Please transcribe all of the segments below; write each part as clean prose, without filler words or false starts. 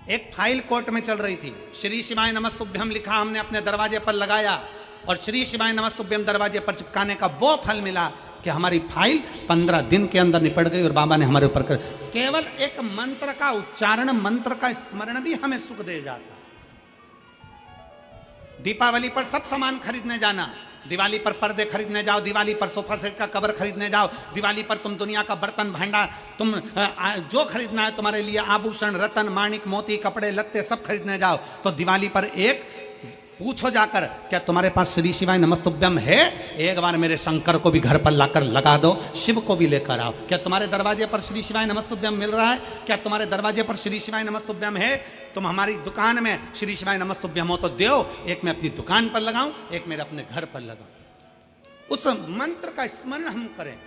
एक file court में चल रही थी, श्री शिवाय नमस्तुभ्यम लिखा, हमने अपने दरवाजे पर लगाया और श्री शिवाय नमस्तुभ्यम दरवाजे पर चिपकाने का वो फल मिला कि हमारी फाइल 15 दिन के अंदर निपट गई और बाबा ने हमारे ऊपर केवल एक मंत्र का उच्चारण, मंत्र का स्मरण भी हमें सुख दे जाता। दीपावली पर सब सामान खरीदने जाना, दिवाली पर पर्दे खरीदने जाओ, दिवाली पर सोफा सेट का कवर खरीदने जाओ, दिवाली पर तुम दुनिया का बर्तन भांडा, तुम जो खरीदना है तुम्हारे लिए, आभूषण, रतन, माणिक, मोती, कपड़े लत्ते सब खरीदने जाओ, तो दिवाली पर एक पूछो जाकर, क्या तुम्हारे पास श्री शिवाय नमस्तुभ्यम है? एक बार मेरे शंकर को भी घर पर लाकर लगा दो, शिव को भी लेकर आओ। क्या तुम्हारे दरवाजे पर श्री शिवाय नमस्तुभ्यम मिल रहा है? क्या तुम्हारे दरवाजे पर श्री शिवाय नमस्तुभ्यम है? तुम हमारी दुकान में श्री शिवाय नमस्तुभ्यम हो तो दो, एक मैं अपनी दुकान पर लगाऊं, एक मेरे अपने घर पर लगाऊं। उस मंत्र का स्मरण हम करें।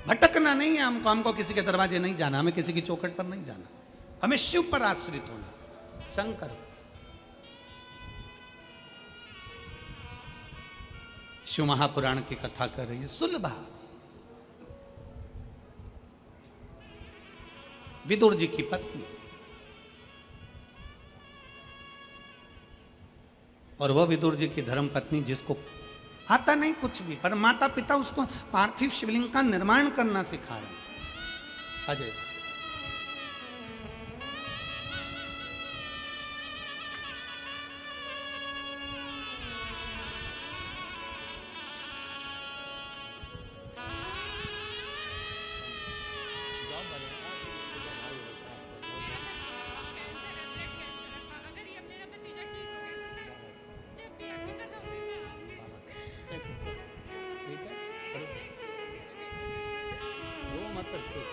भटकना नहीं है हमको, हमको किसी के दरवाजे नहीं जाना, हमें किसी की चौखट पर नहीं जाना, हमें शिव पर आश्रित होना, शंकर। शिव महापुराण की कथा कर रही है सुलभा। विदुर जी की पत्नी, और वह विदुर जी की धर्म पत्नी जिसको आता नहीं कुछ भी, पर माता पिता उसको पार्थिव शिवलिंग का निर्माण करना सिखा रहे हैं। अजय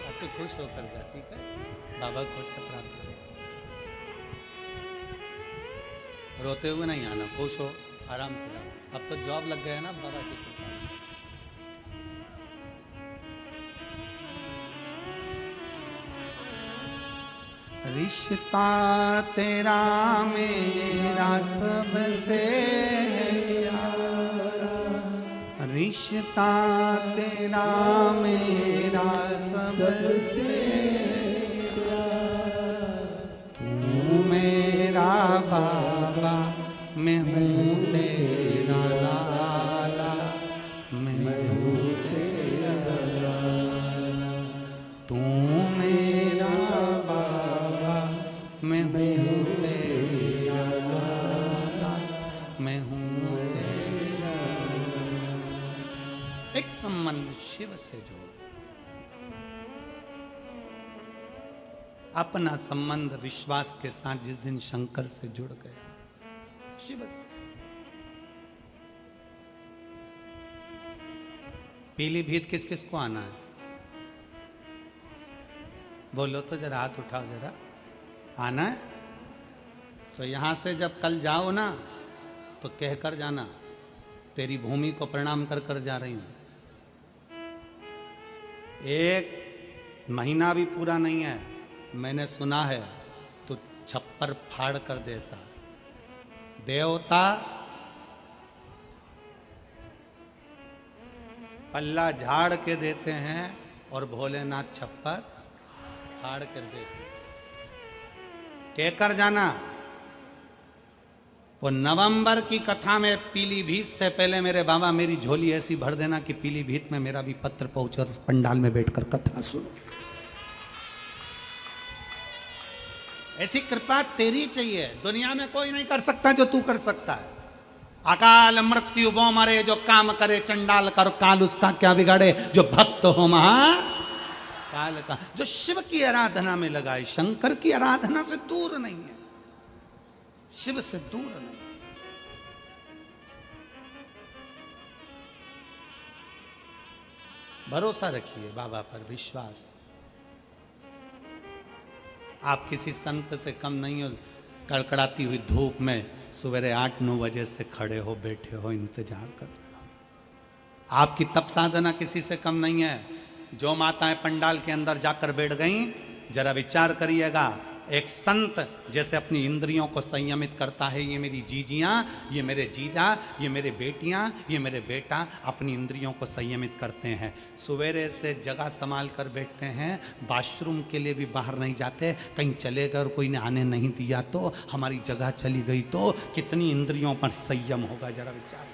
अच्छे खुश होकर जा, ठीक है? बाबा को अच्छा प्राप्त करो, रोते हुए नहीं आना, खुश हो, आराम से जाओ। अब तो जॉब लग गया ना बाबा की कृपा। रिश्ता तेरा मेरा सबसे प्यारा, रिश्ता तेरा मेरा सबसे प्यारा, तू मेरा बाबा, मैं हूँ तेरा लाला, मैं हूँ तेरा लाला, तू मेरा बाबा, मैं हूँ तेरा लाला, मैं हूँ तेरा लाला। एक संबंध शिव से जोड़, अपना संबंध विश्वास के साथ जिस दिन शंकर से जुड़ गए, शिव से। पीलीभीत किस किस को आना है? बोलो तो जरा, हाथ उठाओ जरा, आना है? तो यहां से जब कल जाओ ना तो कहकर जाना, तेरी भूमि को प्रणाम कर कर जा रही हूं। एक महीना भी पूरा नहीं है, मैंने सुना है तो छप्पर फाड़ कर देता। देवता पल्ला झाड़ के देते हैं और भोलेनाथ छप्पर फाड़ कर देते। कहकर जाना। वो नवंबर की कथा में पीलीभीत से पहले मेरे बाबा मेरी झोली ऐसी भर देना कि पीलीभीत में मेरा भी पत्र पहुंचे और पंडाल में बैठकर कथा सुनो। ऐसी कृपा तेरी चाहिए, दुनिया में कोई नहीं कर सकता जो तू कर सकता है। अकाल मृत्यु वो मरे जो काम करे चंडाल कर, काल उसका क्या बिगाड़े जो भक्त हो महा काल का। जो शिव की आराधना में लगाए, शंकर की आराधना से दूर नहीं है, शिव से दूर नहीं। भरोसा रखिए बाबा पर, विश्वास। आप किसी संत से कम नहीं हो। कड़कड़ाती हुई धूप में सवेरे 8-9 बजे से खड़े हो, बैठे हो, इंतजार कर रहे हो। आपकी तप साधना किसी से कम नहीं है। जो माताएं पंडाल के अंदर जाकर बैठ गईं, जरा विचार करिएगा, एक संत जैसे अपनी इंद्रियों को संयमित करता है, ये मेरी जीजियाँ, ये मेरे जीजा, ये मेरे बेटियाँ, ये मेरे बेटा अपनी इंद्रियों को संयमित करते हैं। सवेरे से जगह संभाल कर बैठते हैं, वॉशरूम के लिए भी बाहर नहीं जाते, कहीं चले गए और कोई ने आने नहीं दिया तो, हमारी जगह चली गई तो, कितनी इंद्रियों पर संयम होगा, जरा विचार।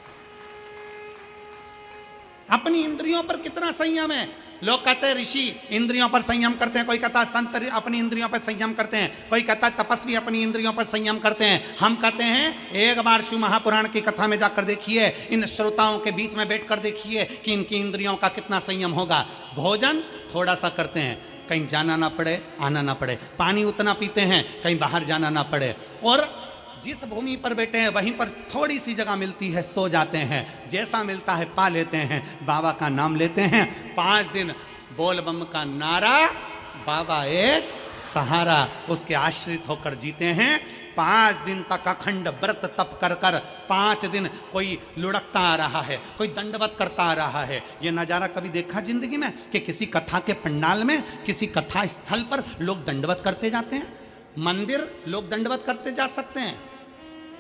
अपनी इंद्रियों पर कितना संयम है। लोग कहते हैं ऋषि इंद्रियों पर संयम करते हैं, कोई कहता है संत अपनी इंद्रियों पर संयम करते हैं, कोई कहता है तपस्वी अपनी इंद्रियों पर संयम करते हैं। हम कहते हैं एक बार शिव महापुराण की कथा में जाकर देखिए, इन श्रोताओं के बीच में बैठकर देखिए कि इनकी इंद्रियों का कितना संयम होगा। भोजन थोड़ा सा करते हैं, कहीं जाना ना पड़े, आना ना पड़े। पानी उतना पीते हैं, कहीं बाहर जाना ना पड़े। और जिस भूमि पर बैठे हैं वहीं पर थोड़ी सी जगह मिलती है, सो जाते हैं, जैसा मिलता है पा लेते हैं, बाबा का नाम लेते हैं। 5 दिन बोल बम का नारा, बाबा एक सहारा, उसके आश्रित होकर जीते हैं। 5 दिन तक अखंड व्रत तप कर कर, 5 दिन कोई लुढ़कता आ रहा है, कोई दंडवत करता आ रहा है। ये नज़ारा कभी देखा जिंदगी में कि किसी कथा के पंडाल में, किसी कथा स्थल पर लोग दंडवत करते जाते हैं? मंदिर लोग दंडवत करते जा सकते हैं,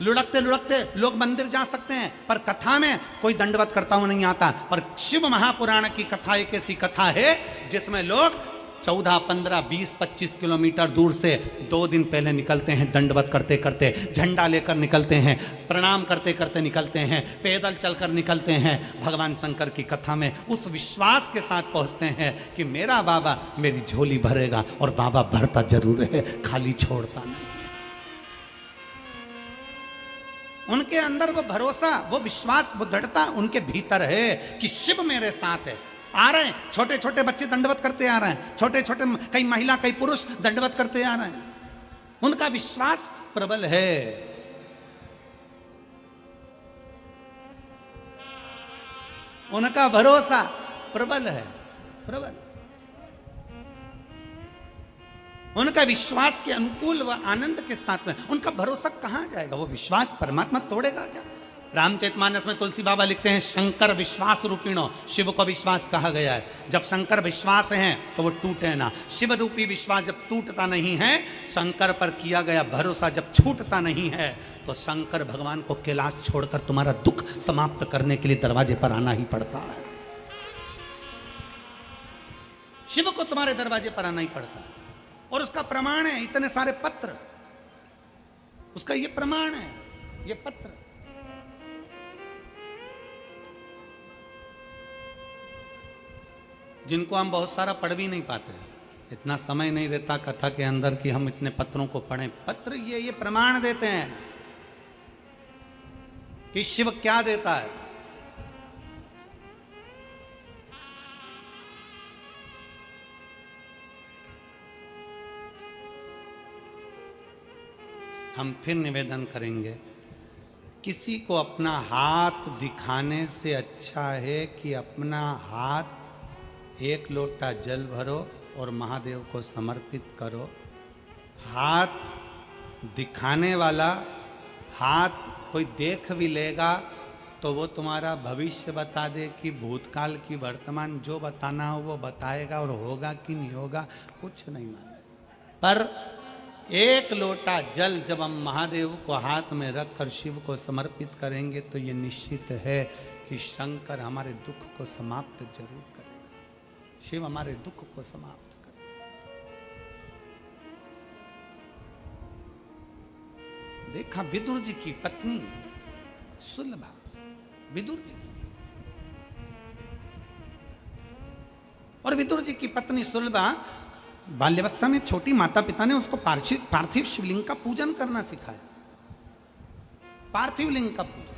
लुढ़कते लुढ़कते लोग मंदिर जा सकते हैं, पर कथा में कोई दंडवत करता हुआ नहीं आता। पर शिव महापुराण की कथा एक ऐसी कथा है जिसमें लोग 14, 15, 20, 25 किलोमीटर दूर से 2 दिन पहले निकलते हैं, दंडवत करते करते, झंडा लेकर निकलते हैं, प्रणाम करते करते निकलते हैं, पैदल चलकर निकलते हैं। भगवान शंकर की कथा में उस विश्वास के साथ पहुंचते हैं कि मेरा बाबा मेरी झोली भरेगा, और बाबा भरता जरूर है, खाली छोड़ता नहीं। उनके अंदर वो भरोसा, वो विश्वास, वो दृढ़ता उनके भीतर है कि शिव मेरे साथ है। आ रहे हैं छोटे छोटे बच्चे दंडवत करते आ रहे हैं, छोटे छोटे कई महिला कई पुरुष दंडवत करते आ रहे हैं। उनका विश्वास प्रबल है। उनका भरोसा प्रबल है, प्रबल। उनका विश्वास के अनुकूल व आनंद के साथ में उनका भरोसा कहां जाएगा? वो विश्वास परमात्मा तोड़ेगा क्या? रामचरितमानस में तुलसी बाबा लिखते हैं, शंकर विश्वास रूपिणो, शिव को विश्वास कहा गया है। जब शंकर विश्वास हैं तो वो टूटे ना। शिव रूपी विश्वास जब टूटता नहीं है, शंकर पर किया गया भरोसा जब छूटता नहीं है, तो शंकर भगवान को कैलाश छोड़कर तुम्हारा दुख समाप्त करने के लिए दरवाजे पर आना ही पड़ता है। शिव को तुम्हारे दरवाजे पर आना ही पड़ता है, और उसका प्रमाण है इतने सारे पत्र, उसका ये प्रमाण है, ये पत्र। जिनको हम बहुत सारा पढ़ भी नहीं पाते, इतना समय नहीं रहता कथा के अंदर कि हम इतने पत्रों को पढ़ें। पत्र ये प्रमाण देते हैं कि शिव क्या देता है। हम फिर निवेदन करेंगे, किसी को अपना हाथ दिखाने से अच्छा है कि अपना हाथ 1 लोटा जल भरो और महादेव को समर्पित करो। हाथ दिखाने वाला हाथ कोई देख भी लेगा तो वो तुम्हारा भविष्य बता दे कि भूतकाल की वर्तमान, जो बताना हो वो बताएगा, और होगा कि नहीं होगा कुछ नहीं मालूम। पर 1 लोटा जल जब हम महादेव को हाथ में रखकर शिव को समर्पित करेंगे तो ये निश्चित है कि शंकर हमारे दुख को समाप्त जरूर करेगा। शिव हमारे दुख को समाप्त करेगा। देखा विदुर जी की पत्नी सुलभा, विदुर जी, और विदुर जी की पत्नी सुलभा बाल्यावस्था में छोटी माता पिता ने उसको पार्थिव शिवलिंग का पूजन करना सिखाया। पार्थिव लिंग का पूजन।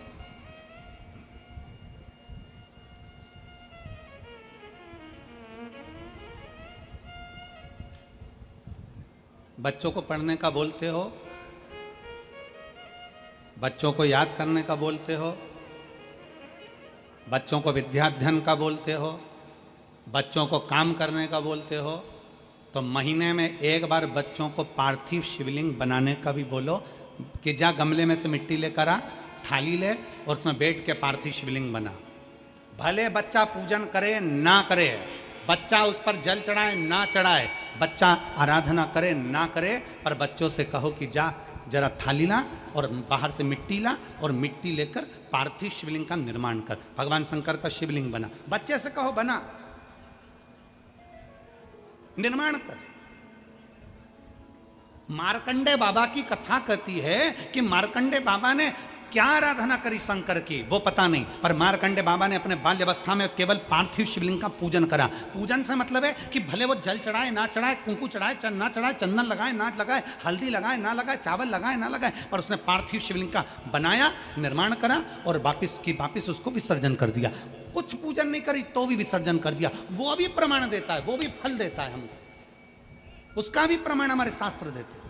बच्चों को पढ़ने का बोलते हो, बच्चों को याद करने का बोलते हो, बच्चों को विद्याध्ययन का बोलते हो, बच्चों को काम करने का बोलते हो, तो महीने में 1 बार बच्चों को पार्थिव शिवलिंग बनाने का भी बोलो कि जा गमले में से मिट्टी लेकर आ, थाली ले और उसमें बैठ के पार्थिव शिवलिंग बना। भले बच्चा पूजन करे ना करे, बच्चा उस पर जल चढ़ाए ना चढ़ाए, बच्चा आराधना करे ना करे, पर बच्चों से कहो कि जा जरा थाली ला और बाहर से मिट्टी ला और मिट्टी लेकर पार्थिव शिवलिंग का निर्माण कर। भगवान शंकर का शिवलिंग बना, बच्चे से कहो बना, निर्माण कर। मार्कंडे बाबा की कथा कहती है कि मार्कंडे बाबा ने क्या आराधना करी शंकर की वो पता नहीं, पर मार्कंडे बाबा ने अपने बाल्यावस्था में केवल पार्थिव शिवलिंग का पूजन करा। पूजन से मतलब है कि भले वो जल चढ़ाए ना चढ़ाए, कुंकू चढ़ाए ना चढ़ाए, चंदन लगाए ना लगाए, हल्दी लगाए ना लगाए, चावल लगाए ना लगाए, पर उसने पार्थिव शिवलिंग का बनाया, निर्माण करा और वापिस उसको विसर्जन कर दिया। कुछ पूजन नहीं करी तो भी विसर्जन कर दिया। वो भी प्रमाण देता है, वो भी फल देता है हमको, उसका भी प्रमाण हमारे शास्त्र देते हैं।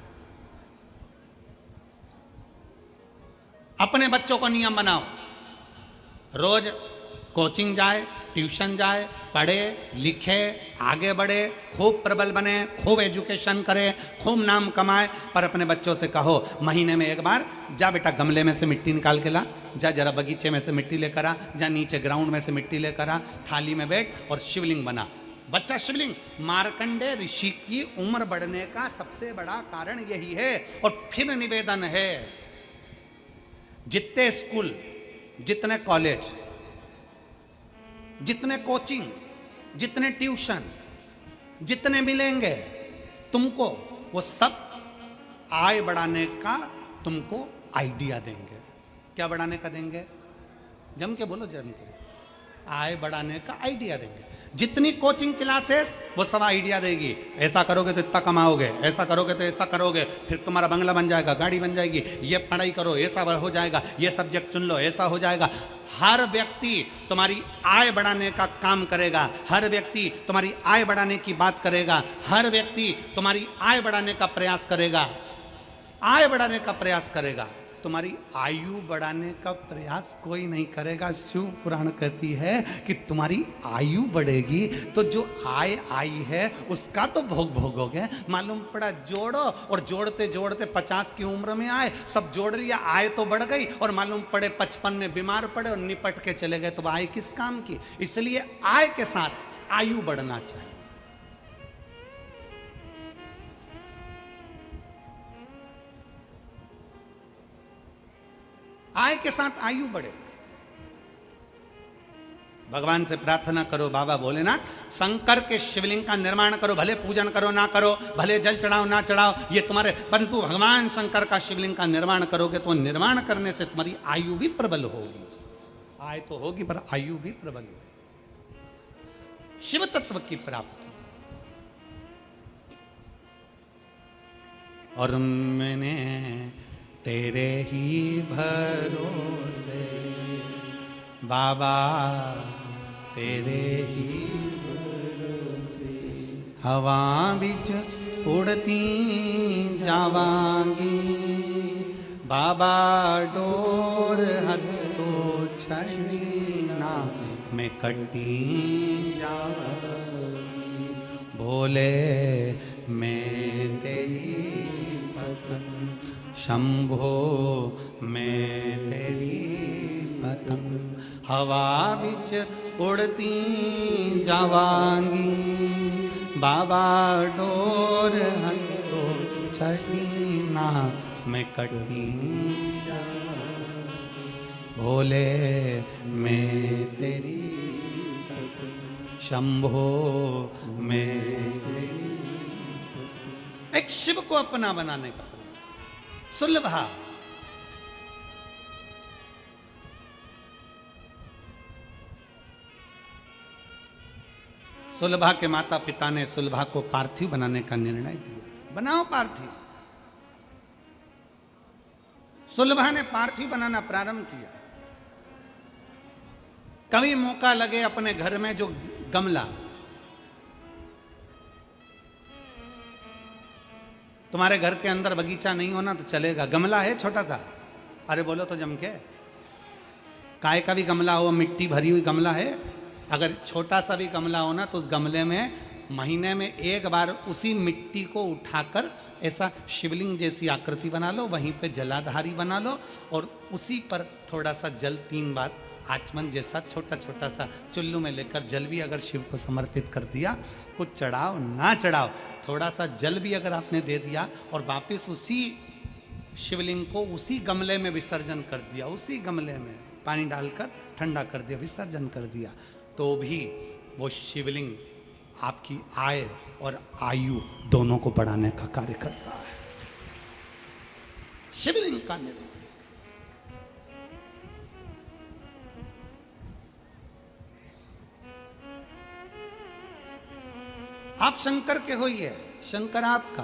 अपने बच्चों को नियम बनाओ, रोज कोचिंग जाए, ट्यूशन जाए, पढ़े लिखे, आगे बढ़े, खूब प्रबल बने, खूब एजुकेशन करे, खूब नाम कमाए, पर अपने बच्चों से कहो महीने में एक बार जा बेटा गमले में से मिट्टी निकाल के ला, जा जरा बगीचे में से मिट्टी लेकर आ, जा नीचे ग्राउंड में से मिट्टी लेकर आ, थाली में बैठ और शिवलिंग बना। बच्चा शिवलिंग। मार्कंडे ऋषि की उम्र बढ़ने का सबसे बड़ा कारण यही है। और फिर निवेदन है, जितने स्कूल, जितने कॉलेज, जितने कोचिंग, जितने ट्यूशन, जितने मिलेंगे तुमको, वो सब आय बढ़ाने का तुमको आइडिया देंगे। क्या बढ़ाने का देंगे? जम के बोलो, जम के। आय बढ़ाने का आइडिया देंगे। जितनी कोचिंग क्लासेस वो सब आइडिया देगी, ऐसा करोगे तो इतना कमाओगे, ऐसा करोगे तो ऐसा करोगे, फिर तुम्हारा बंगला बन जाएगा, गाड़ी बन जाएगी, ये पढ़ाई करो ऐसा हो जाएगा, ये सब्जेक्ट चुन लो ऐसा हो जाएगा। हर व्यक्ति तुम्हारी आय बढ़ाने का काम करेगा, हर व्यक्ति तुम्हारी आय बढ़ाने की बात करेगा, हर व्यक्ति तुम्हारी आय बढ़ाने का प्रयास करेगा, आय बढ़ाने का प्रयास करेगा। तुम्हारी आयु बढ़ाने का प्रयास कोई नहीं करेगा। शिव पुराण कहती है कि तुम्हारी आयु बढ़ेगी तो जो आय आई है उसका तो भोग भोगोगे। मालूम पड़ा जोड़ो, और जोड़ते जोड़ते 50 की उम्र में आए, सब जोड़ लिया, आय तो बढ़ गई, और मालूम पड़े 55 में बीमार पड़े और निपट के चले गए, तो आय किस काम की? इसलिए आय के साथ आयु बढ़ना चाहिए। आय के साथ आयु बढ़े। भगवान से प्रार्थना करो, बाबा भोलेनाथ शंकर के शिवलिंग का निर्माण करो, भले पूजन करो ना करो, भले जल चढ़ाओ ना चढ़ाओ, ये तुम्हारे, परंतु भगवान शंकर का शिवलिंग का निर्माण करोगे तो निर्माण करने से तुम्हारी आयु भी प्रबल होगी। आय तो होगी पर आयु भी प्रबल होगी। शिव तत्व की प्राप्ति। और मैंने तेरे ही भरोसे बाबा, तेरे ही भरोसे हवा बिच उड़ती जावांगी, बाबा डोर हत्तो छड़ी ना मैं कटी जावांगी, भोले मैं तेरी पतंग, शंभो मैं तेरी पतंग, हवा बिच उड़ती जावांगी, बाबा डोर हत्तो छड़ी ना मैं कटी जावांगी, भोले मैं तेरी पतंग, शंभो मैं तेरी। एक शिव को अपना बनाने का सुलभा। सुलभा के माता पिता ने सुलभा को पार्थिव बनाने का निर्णय दिया। बनाओ पार्थिव। सुलभा ने पार्थिव बनाना प्रारंभ किया। कभी मौका लगे अपने घर में जो गमला, तुम्हारे घर के अंदर बगीचा नहीं होना तो चलेगा, गमला है छोटा सा, अरे बोलो तो जम के, काय का भी गमला हो, मिट्टी भरी हुई गमला है, अगर छोटा सा भी गमला हो ना तो उस गमले में महीने में एक बार उसी मिट्टी को उठाकर ऐसा शिवलिंग जैसी आकृति बना लो, वहीं पे जलाधारी बना लो और उसी पर थोड़ा सा जल 3 बार आचमन जैसा छोटा छोटा सा चुल्लू में लेकर जल भी अगर शिव को समर्पित कर दिया, कुछ चढ़ाओ ना चढ़ाओ, थोड़ा सा जल भी अगर आपने दे दिया और वापस उसी शिवलिंग को उसी गमले में विसर्जन कर दिया, उसी गमले में पानी डालकर ठंडा कर दिया, विसर्जन कर दिया, तो भी वो शिवलिंग आपकी आय और आयु दोनों को बढ़ाने का कार्य करता है। शिवलिंग का निर्माण। आप शंकर के होइए, शंकर आपका।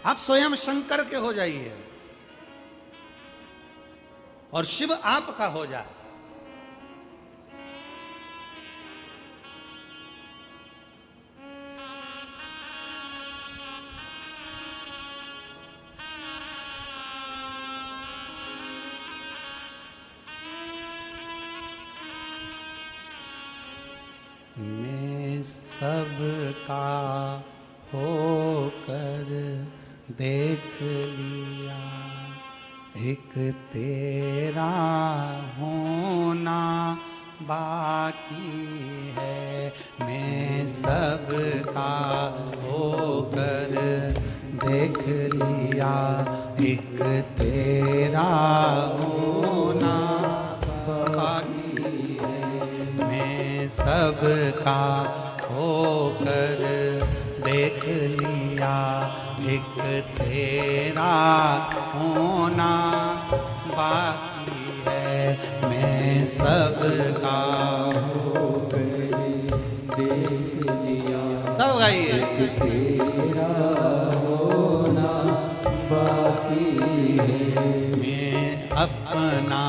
आप स्वयं शंकर के हो जाइए और शिव आपका हो जाए। मैं सबका होकर देख लिया, एक तेरा होना बाकी है। मैं सबका होकर देख लिया, एक तेरा होना बाकी है। मैं सबका होकर देख लिया, एक तेरा होना बाकी है। मैं सबका होकर देख लिया, सब गाइए, तेरा होना बाकी है। मैं अपना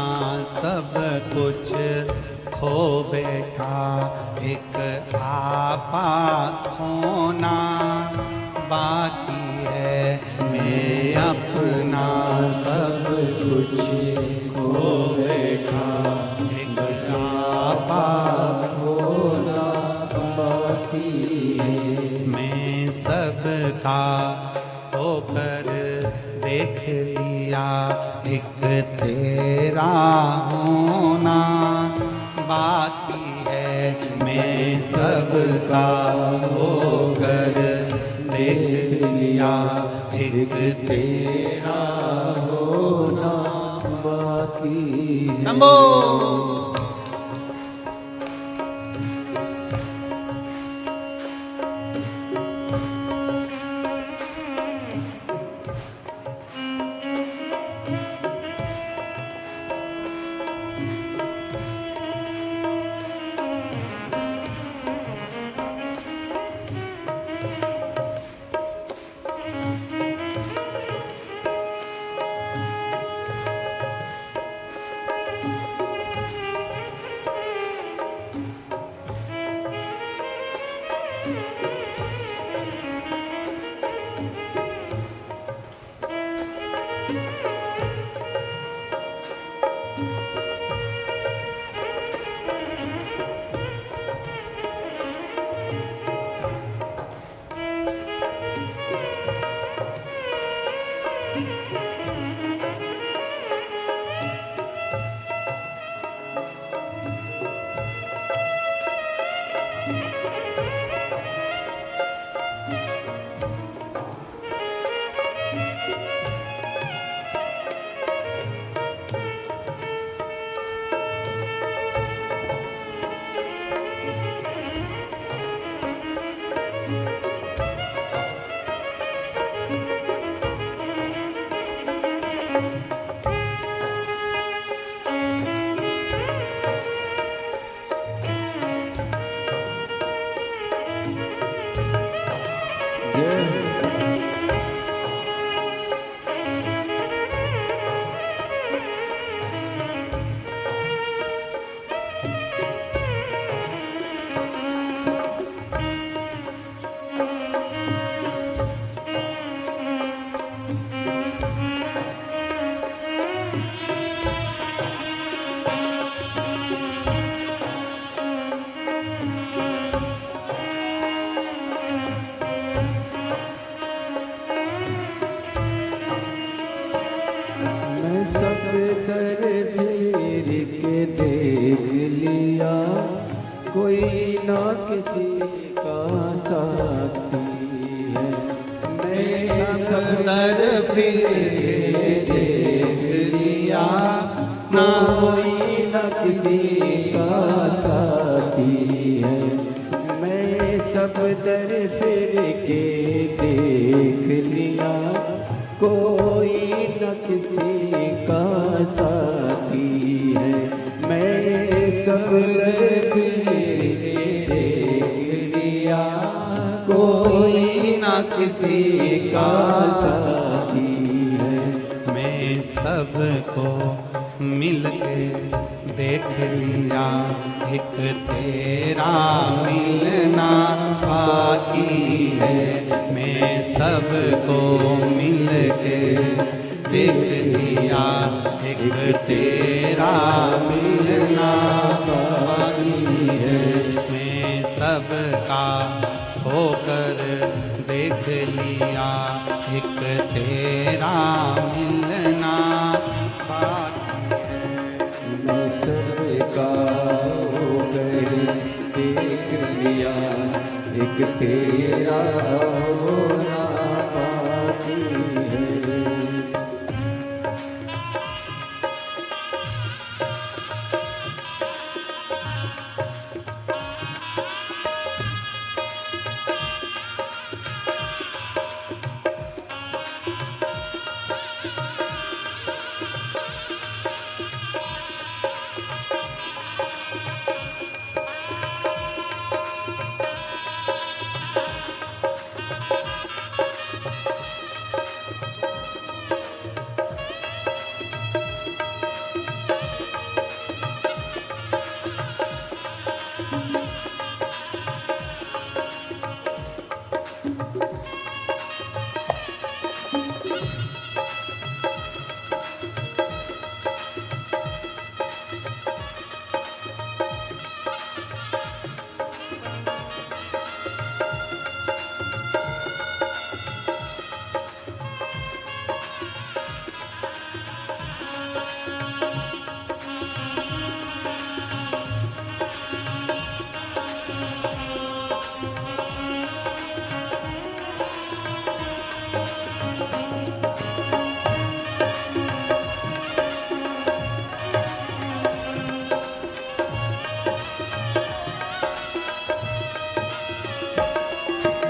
सब कुछ खो बैठा, एक आपा होना बाकी है। मैं अपना सब कुछ खो बैठा, एक आपा होना बाकी है। मैं सबका होकर देख लिया, एक तेरा होना बाकी है। मैं सबका होकर देख लिया, एक तेरा होना बाकी है। शंभो। दर फिर के देख लिया, कोई ना किसी का साथी है। मैं सब दर फिर के देख लिया, ना कोई ना किसी का साथी है। मैं सब दर फिर के देख लिया, कोई न किसी का साथी है। मैं सब दर फिर के देख लिया, कोई न किसी का साथी है। मैं सबको मिल के देख लिया, एक तेरा मिलना बाकी है। मैं सबको मिल के देख लिया, एक तेरा मिलना बाकी है। मैं सबका होकर देख लिया, एक तेरा मिलना बाकी है। मैं सबका होकर देख लिया, एक तेरा होना बाकी है।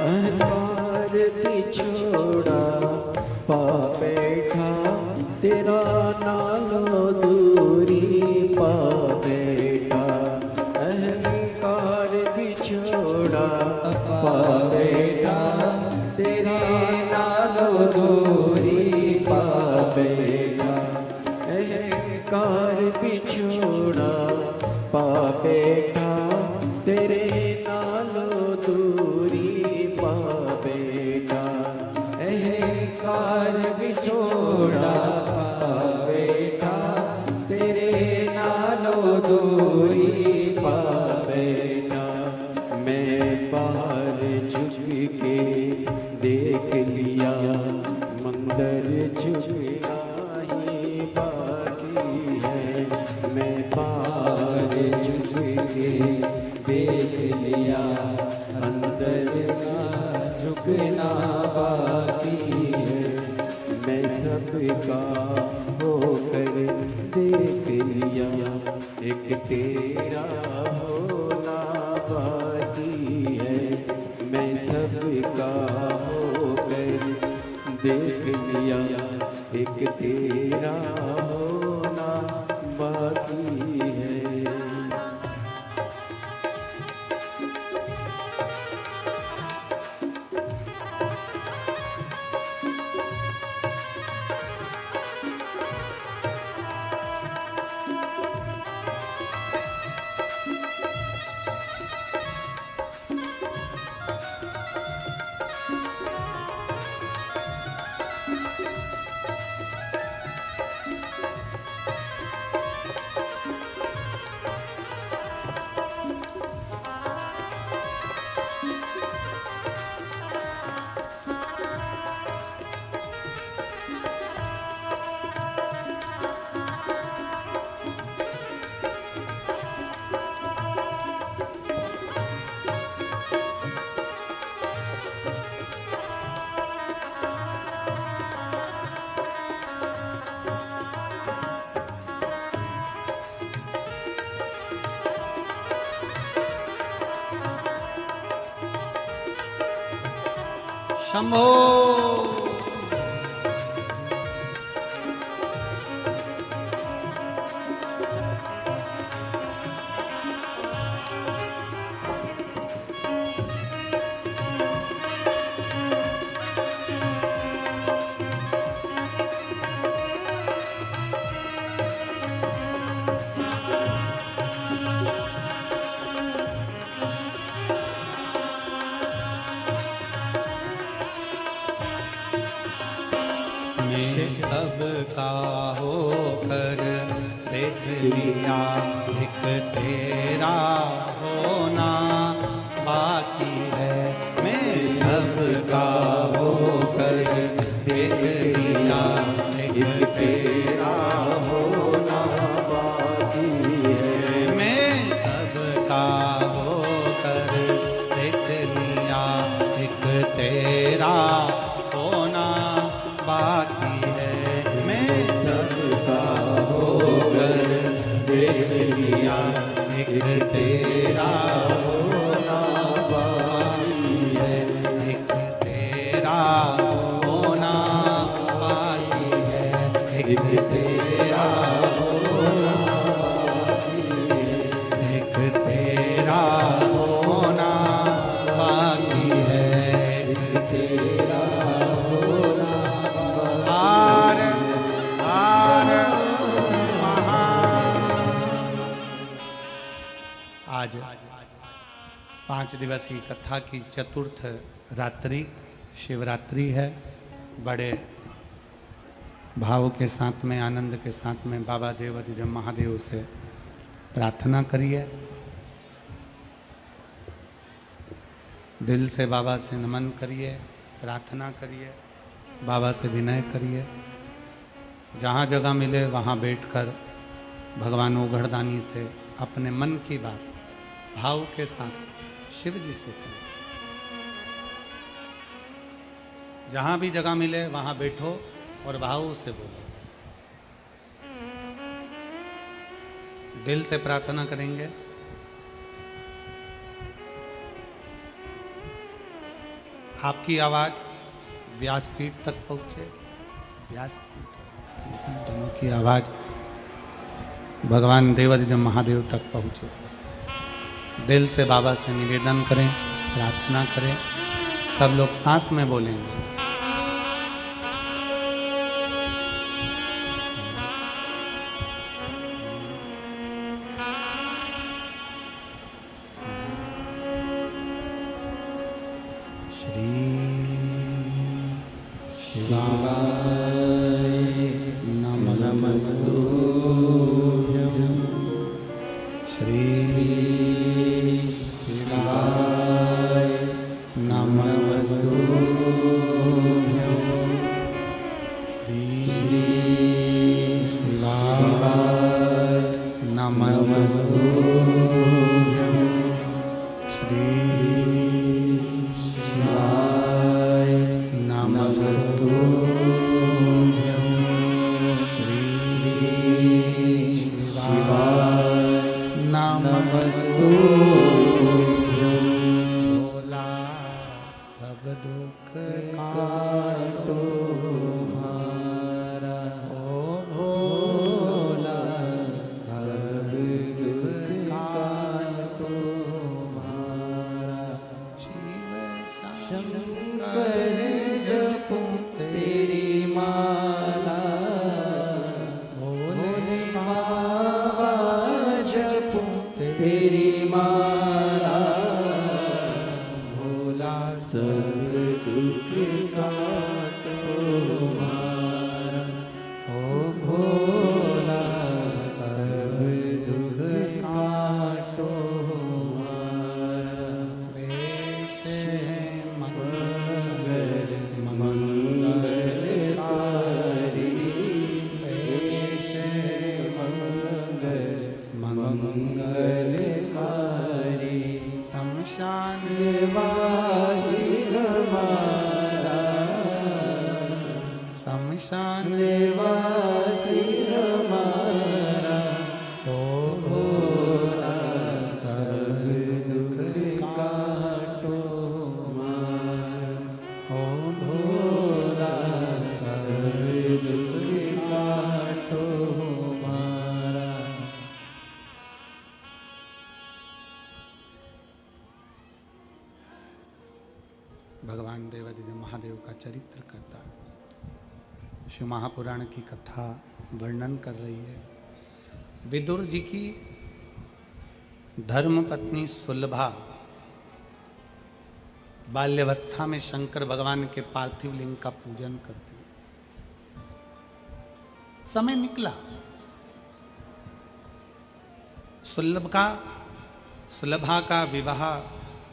अहंकार बिछोड़ा पा बैठा, तेरा नालो दूरी पा बैठा। अहंकार बिछोड़ा पा बैठा, तेरा नालो दूरी पा बैठा। अहंकार बिछोड़ा पा बैठा, तेरे नालो दूरी पा बैठा। अहंकार बिछोड़ा पा बैठा, तेरे नालो दूरी पा बैठा। मैं बाहर झुक के देख लिया, मंदिर झुकना ही बाकी है। मैं बाहर झुक के शंभो। सबका होकर देख लिया, एक तेरा होना बाकी है। मैं सबका होकर देख लिया, एक तेरा होना बाकी है। मैं सबका होकर देख लिया, एक तेरा होना बाकी है। मैं सबका होकर देख लिया, एक तेरा होना बाकी है। एक तेरा होना बाकी है। एक तेरा होना बाकी है। एक तेरा होना बाकी है। एक तेरा होना आर आर महा। आज 5 दिवसीय कथा की चतुर्थ रात्रि शिवरात्रि है। बड़े भाव के साथ में, आनंद के साथ में बाबा देव अधिदेव महादेव से प्रार्थना करिए। दिल से बाबा से नमन करिए, प्रार्थना करिए, बाबा से विनय करिए। जहाँ जगह मिले वहाँ बैठकर भगवान ओघड़दानी से अपने मन की बात भाव के साथ शिव जी से करें। जहाँ भी जगह मिले वहाँ बैठो और भाव से बोलो। दिल से प्रार्थना करेंगे। आपकी आवाज़ व्यासपीठ तक पहुँचे। व्यासपीठ दोनों की आवाज़ भगवान देवाधिदेव महादेव तक पहुँचे। दिल से बाबा से निवेदन करें, प्रार्थना करें। सब लोग साथ में बोलेंगे। श्री शिवाय नमस्तुभ्यं। श्री शिवाय नमस्तुभ्यं। श्री शिवाय नमस्तुभ्यं। श्री शिवाय नमस्तुभ्यं। श्री शिवाय नमस्तुभ्यं। भगवान देवादिदेव महादेव का चरित्र करता है। शिव महापुराण की कथा वर्णन कर रही है। विदुर जी की धर्म पत्नी सुलभा बाल्यावस्था में शंकर भगवान के पार्थिव लिंग का पूजन करती। समय निकला, सुलभा का विवाह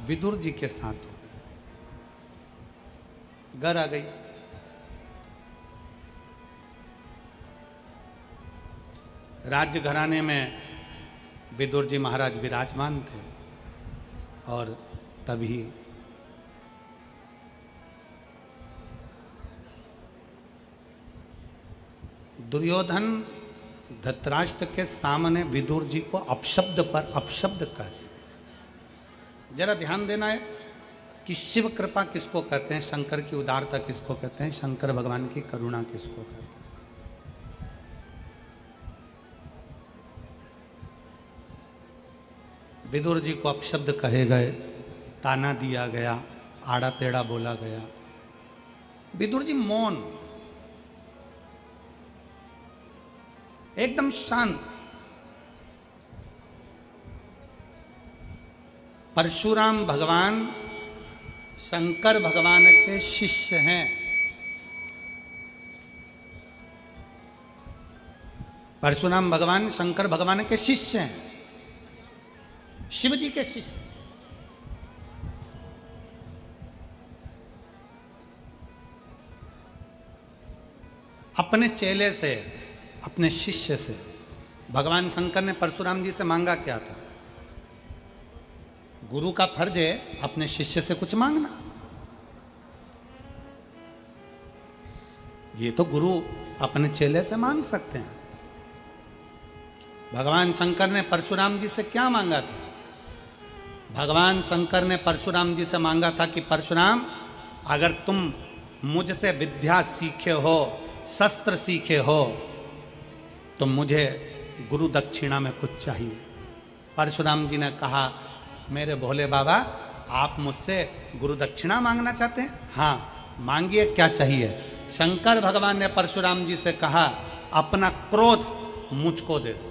विदुर जी के साथ हो गया। घर आ गई। राज्य घराने में विदुर जी महाराज विराजमान थे और तभी दुर्योधन धृतराष्ट्र के सामने विदुर जी को अपशब्द पर अपशब्द कहते। जरा ध्यान देना है कि शिव कृपा किसको कहते हैं, शंकर की उदारता किसको कहते हैं, शंकर भगवान की करुणा किसको कहते हैं। विदुर जी को अपशब्द कहे गए, ताना दिया गया, आड़ा टेढ़ा बोला गया। विदुर जी मौन, एकदम शांत। परशुराम भगवान शंकर भगवान के शिष्य हैं। परशुराम भगवान शंकर भगवान के शिष्य हैं, शिव जी के शिष्य। अपने चेले से, अपने शिष्य से भगवान शंकर ने परशुराम जी से मांगा क्या था? गुरु का फर्ज है अपने शिष्य से कुछ मांगना। ये तो गुरु अपने चेले से मांग सकते हैं। भगवान शंकर ने परशुराम जी से क्या मांगा था? भगवान शंकर ने परशुराम जी से मांगा था कि परशुराम, अगर तुम मुझसे विद्या सीखे हो, शस्त्र सीखे हो, तो मुझे गुरु दक्षिणा में कुछ चाहिए। परशुराम जी ने कहा, मेरे भोले बाबा, आप मुझसे गुरु दक्षिणा मांगना चाहते हैं? हाँ मांगिए, क्या चाहिए? शंकर भगवान ने परशुराम जी से कहा, अपना क्रोध मुझको दे दो।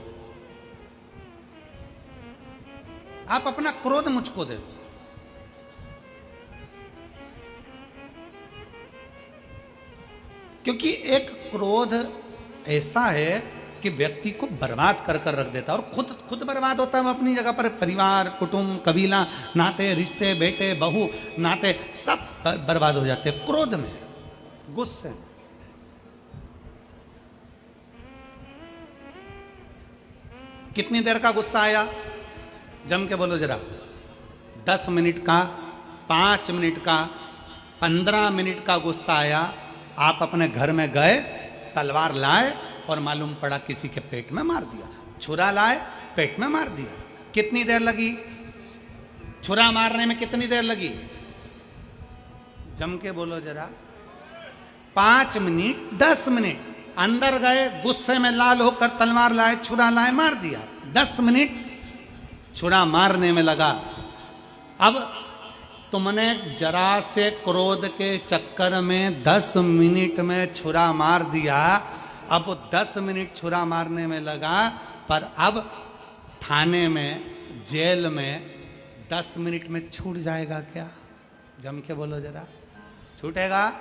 आप अपना क्रोध मुझको दे दो। क्योंकि एक क्रोध ऐसा है कि व्यक्ति को बर्बाद कर कर रख देता है और खुद बर्बाद होता है। वो अपनी जगह पर परिवार, कुटुंब, कबीला, नाते, रिश्ते, बेटे, बहू, नाते सब बर्बाद हो जाते हैं क्रोध में, गुस्से में। कितनी देर का गुस्सा आया? जम के बोलो जरा। 10 मिनट का, 5 मिनट का, 15 मिनट का गुस्सा आया। आप अपने घर में गए, तलवार लाए और मालूम पड़ा किसी के पेट में मार दिया। छुरा लाए, पेट में मार दिया। कितनी देर लगी? छुरा मारने में कितनी देर लगी? जम के बोलो जरा। 5 मिनट, 10 मिनट। अंदर गए, गुस्से में लाल होकर तलवार लाए, छुरा लाए, मार दिया। 10 मिनट छुरा मारने में लगा। अब तुमने जरा से क्रोध के चक्कर में 10 मिनट में छुरा मार दिया। अब 10 मिनट छुरा मारने में लगा, पर अब थाने में, जेल में 10 मिनट में छूट जाएगा क्या? जम के बोलो जरा। छूटेगा?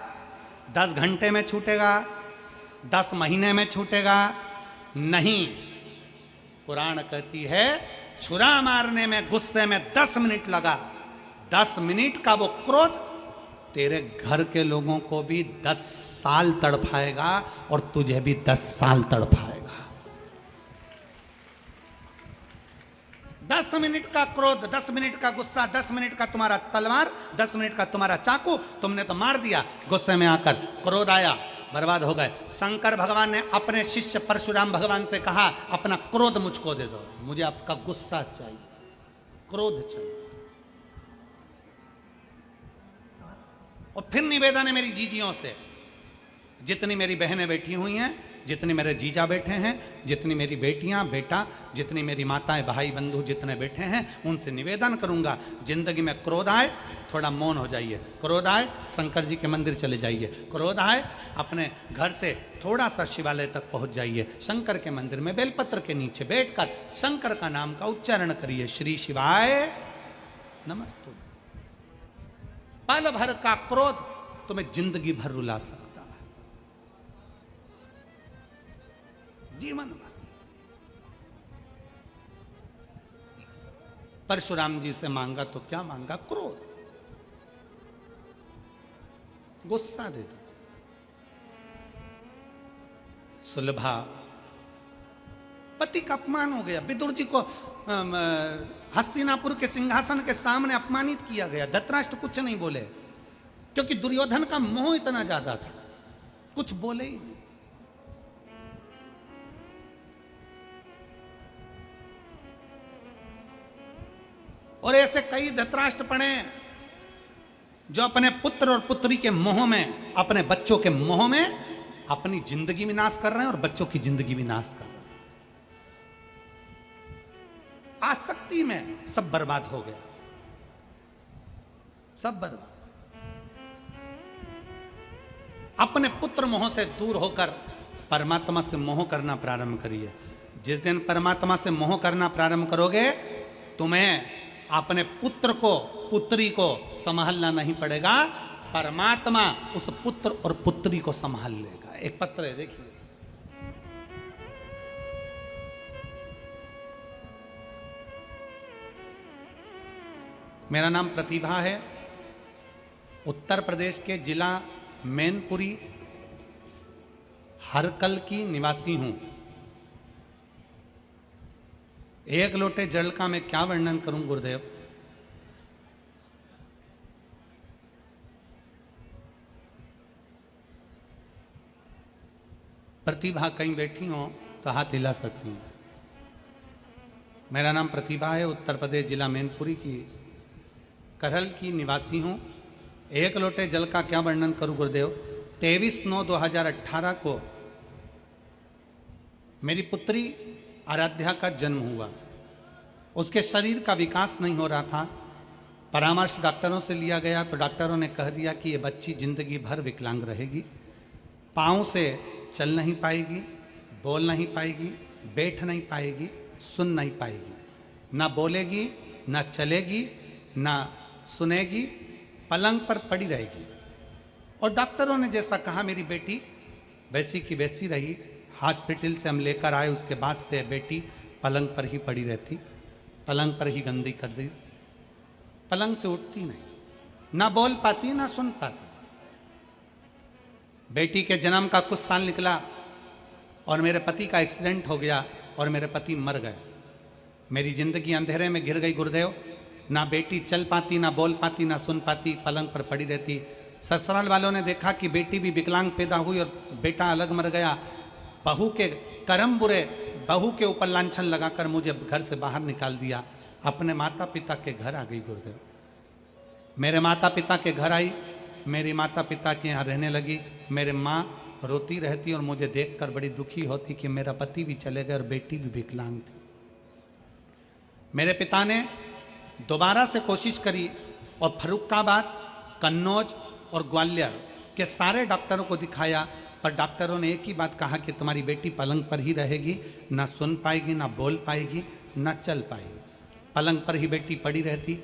10 घंटे में छूटेगा? 10 महीने में छूटेगा? नहीं। पुराण कहती है, छुरा मारने में, गुस्से में 10 मिनट लगा। 10 मिनट का वो क्रोध तेरे घर के लोगों को भी 10 साल तड़पाएगा और तुझे भी 10 साल तड़पाएगा। 10 मिनट का क्रोध, 10 मिनट का गुस्सा, 10 मिनट का तुम्हारा तलवार, 10 मिनट का तुम्हारा चाकू, तुमने तो मार दिया। गुस्से में आकर क्रोध आया, बर्बाद हो गए। शंकर भगवान ने अपने शिष्य परशुराम भगवान से कहा, अपना क्रोध मुझको दे दो, मुझे आपका गुस्सा चाहिए, क्रोध चाहिए। और फिर निवेदन है मेरी जीजियों से, जितनी मेरी बहनें बैठी हुई हैं, जितने मेरे जीजा बैठे हैं, जितनी मेरी बेटियां बेटा, जितनी मेरी माताएं भाई बंधु जितने बैठे हैं, उनसे निवेदन करूंगा, जिंदगी में क्रोध आए थोड़ा मौन हो जाइए, क्रोध आए शंकर जी के मंदिर चले जाइए, क्रोध आए अपने घर से थोड़ा सा शिवालय तक पहुंच जाइए, शंकर के मंदिर में बेलपत्र के नीचे बैठकर शंकर का नाम का उच्चारण करिए, श्री शिवाय नमस्तु। पल भर का क्रोध तुम्हें जिंदगी भर रुला सकता है, जीवन भर। परशुराम जी से मांगा तो क्या मांगा? क्रोध, गुस्सा दे दो। सुलभा, पति का अपमान हो गया, विदुर जी को हस्तिनापुर के सिंहासन के सामने अपमानित किया गया, धृतराष्ट्र कुछ नहीं बोले क्योंकि दुर्योधन का मोह इतना ज्यादा था, कुछ बोले ही नहीं। और ऐसे कई धृतराष्ट्र पड़े जो अपने पुत्र और पुत्री के मोह में, अपने बच्चों के मोह में अपनी जिंदगी विनाश कर रहे हैं और बच्चों की जिंदगी विनाश कर रहे हैं। आसक्ति में सब बर्बाद हो गया, सब बर्बाद। अपने पुत्र मोह से दूर होकर परमात्मा से मोह करना प्रारंभ करिए। जिस दिन परमात्मा से मोह करना प्रारंभ करोगे, तुम्हें अपने पुत्र को पुत्री को संभालना नहीं पड़ेगा, परमात्मा उस पुत्र और पुत्री को संभाल लेगा। एक पत्र है, देखिए, मेरा नाम प्रतिभा है, उत्तर प्रदेश के जिला मैनपुरी हरकल की निवासी हूं। एक लोटे जल का मैं क्या वर्णन करूं गुरुदेव। प्रतिभा कहीं बैठी हो तो हाथ हिला सकती हैं। मेरा नाम प्रतिभा है, उत्तर प्रदेश जिला मैनपुरी की करहल की निवासी हूं। एक लोटे जल का क्या वर्णन करूं गुरुदेव। 23/9/2018 को मेरी पुत्री आराध्या का जन्म हुआ। उसके शरीर का विकास नहीं हो रहा था। परामर्श डॉक्टरों से लिया गया तो डॉक्टरों ने कह दिया कि ये बच्ची जिंदगी भर विकलांग रहेगी, पाँव से चल नहीं पाएगी, बोल नहीं पाएगी, बैठ नहीं पाएगी, सुन नहीं पाएगी, ना बोलेगी, ना चलेगी, ना सुनेगी, पलंग पर पड़ी रहेगी। और डॉक्टरों ने जैसा कहा मेरी बेटी वैसी की वैसी रही। हॉस्पिटल से हम लेकर आए, उसके बाद से बेटी पलंग पर ही पड़ी रहती, पलंग पर ही गंदी कर दी, पलंग से उठती नहीं, ना बोल पाती ना सुन पाती। बेटी के जन्म का कुछ साल निकला और मेरे पति का एक्सीडेंट हो गया और मेरे पति मर गए। मेरी जिंदगी अंधेरे में घिर गई गुरुदेव। ना बेटी चल पाती, ना बोल पाती, ना सुन पाती, पलंग पर पड़ी रहती। ससुराल वालों ने देखा कि बेटी भी विकलांग पैदा हुई और बेटा अलग मर गया। बहू के कर्म बुरे, बहू के ऊपर लांछन लगाकर मुझे घर से बाहर निकाल दिया। अपने माता पिता के घर आ गई गुरुदेव। मेरे माता पिता के घर आई, मेरी माता पिता के यहाँ रहने लगी। मेरे माँ रोती रहती और मुझे देखकर बड़ी दुखी होती कि मेरा पति भी चले गए और बेटी भी विकलांग थी। मेरे पिता ने दोबारा से कोशिश करी और फर्रुखाबाद, कन्नौज और ग्वालियर के सारे डॉक्टरों को दिखाया, पर डॉक्टरों ने एक ही बात कहा कि तुम्हारी बेटी पलंग पर ही रहेगी, ना सुन पाएगी, ना बोल पाएगी, ना चल पाएगी। पलंग पर ही बेटी पड़ी रहती।